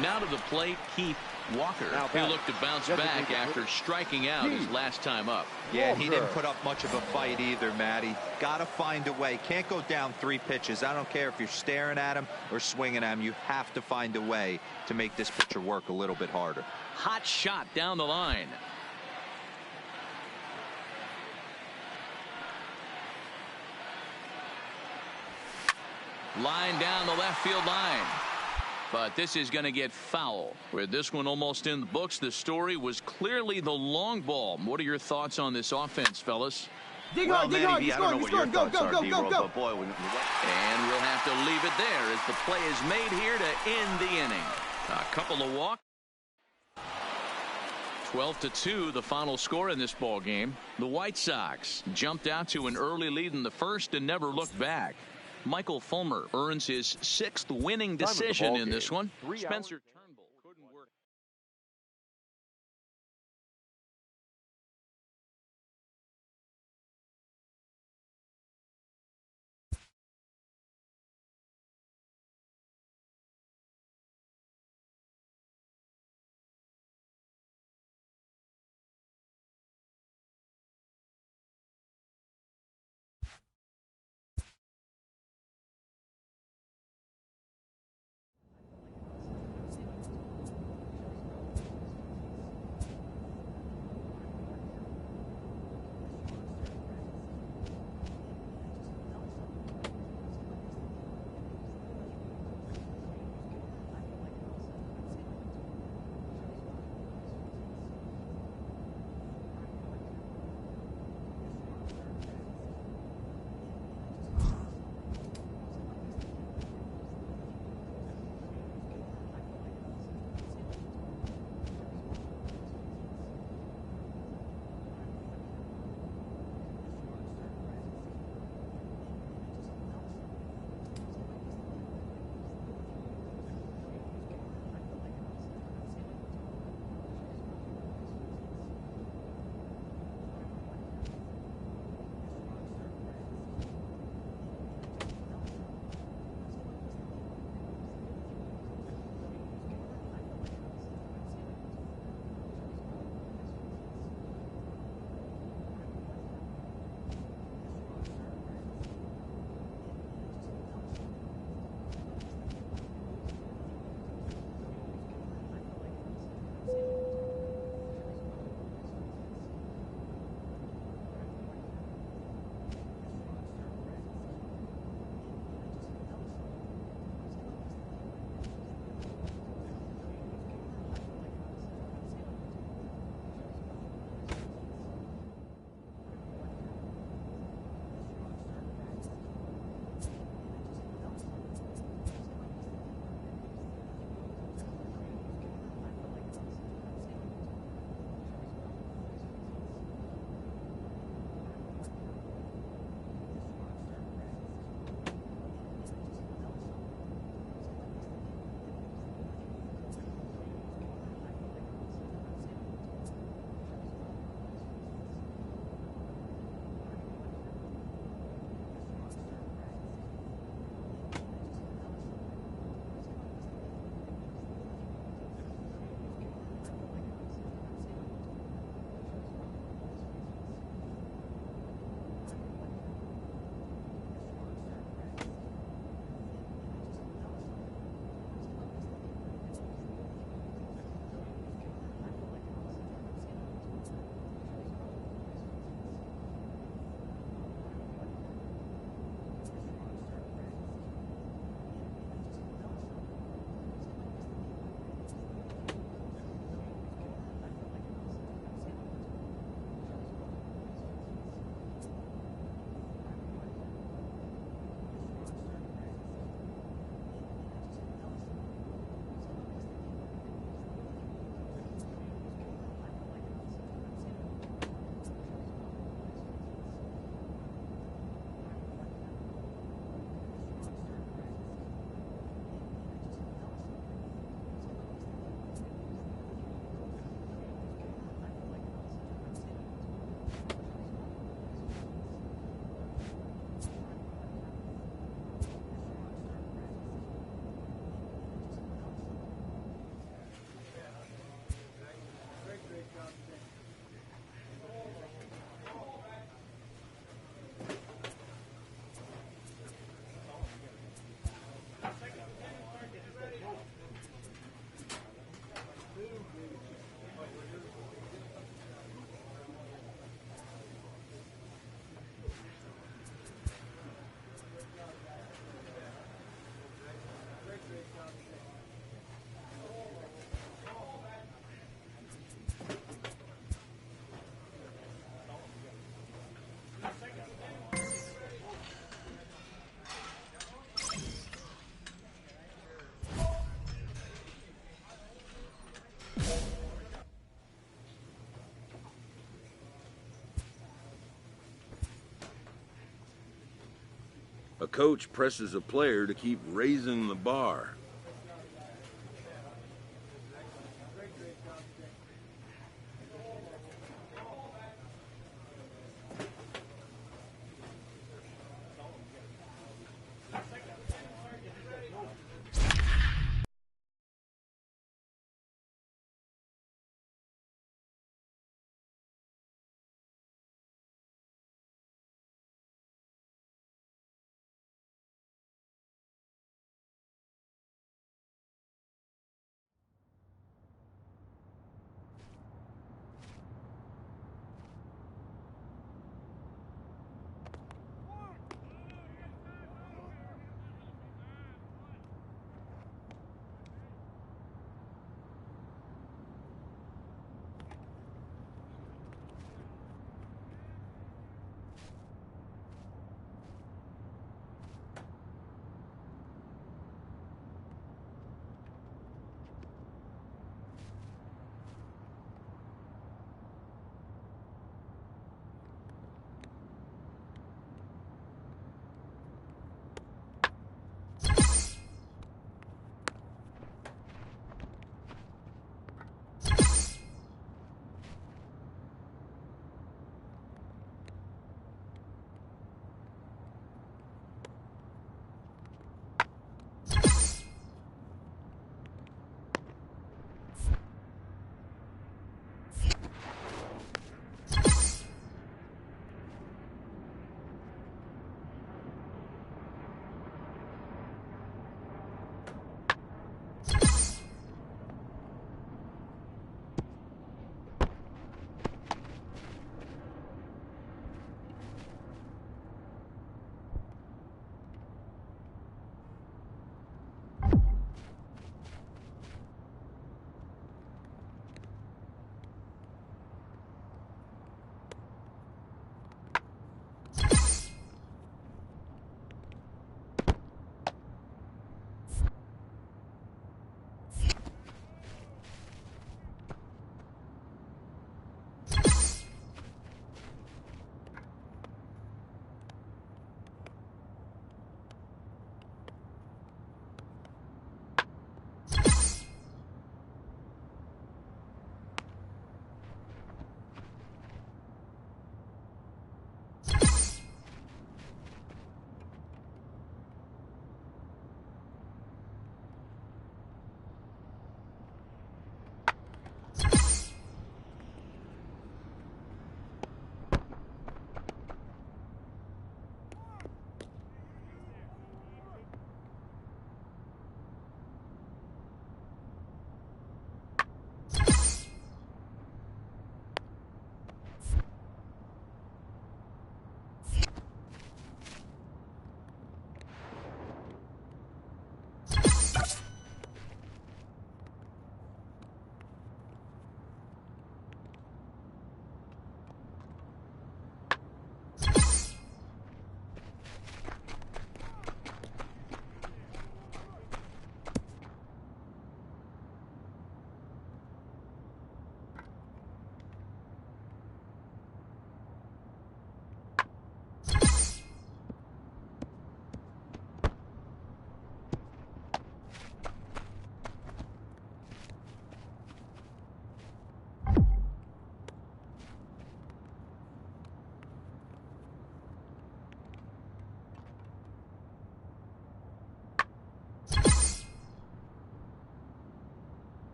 Now to the plate, Keith Walker. He'll look to bounce back after striking out his last time up. Yeah, he didn't put up much of a fight either, Matty. Got to find a way. Can't go down 3 pitches. I don't care if you're staring at him or swinging at him. You have to find a way to make this pitcher work a little bit harder. Hot shot down the line. Line down the left field line. But this is going to get foul. With this one almost in the books, the story was clearly the long ball. What are your thoughts on this offense, fellas? Dig hard, dig hard. I don't know what your thoughts are, D-Roll, but boy, and we'll have to leave it there as the play is made here to end the inning. A couple of walks. 12-2, the final score in this ball game. The White Sox jumped out to an early lead in the first and never looked back. Michael Fulmer earns his 6th winning decision in this one. Spencer Turnbull couldn't work. coach presses a player to keep raising the bar.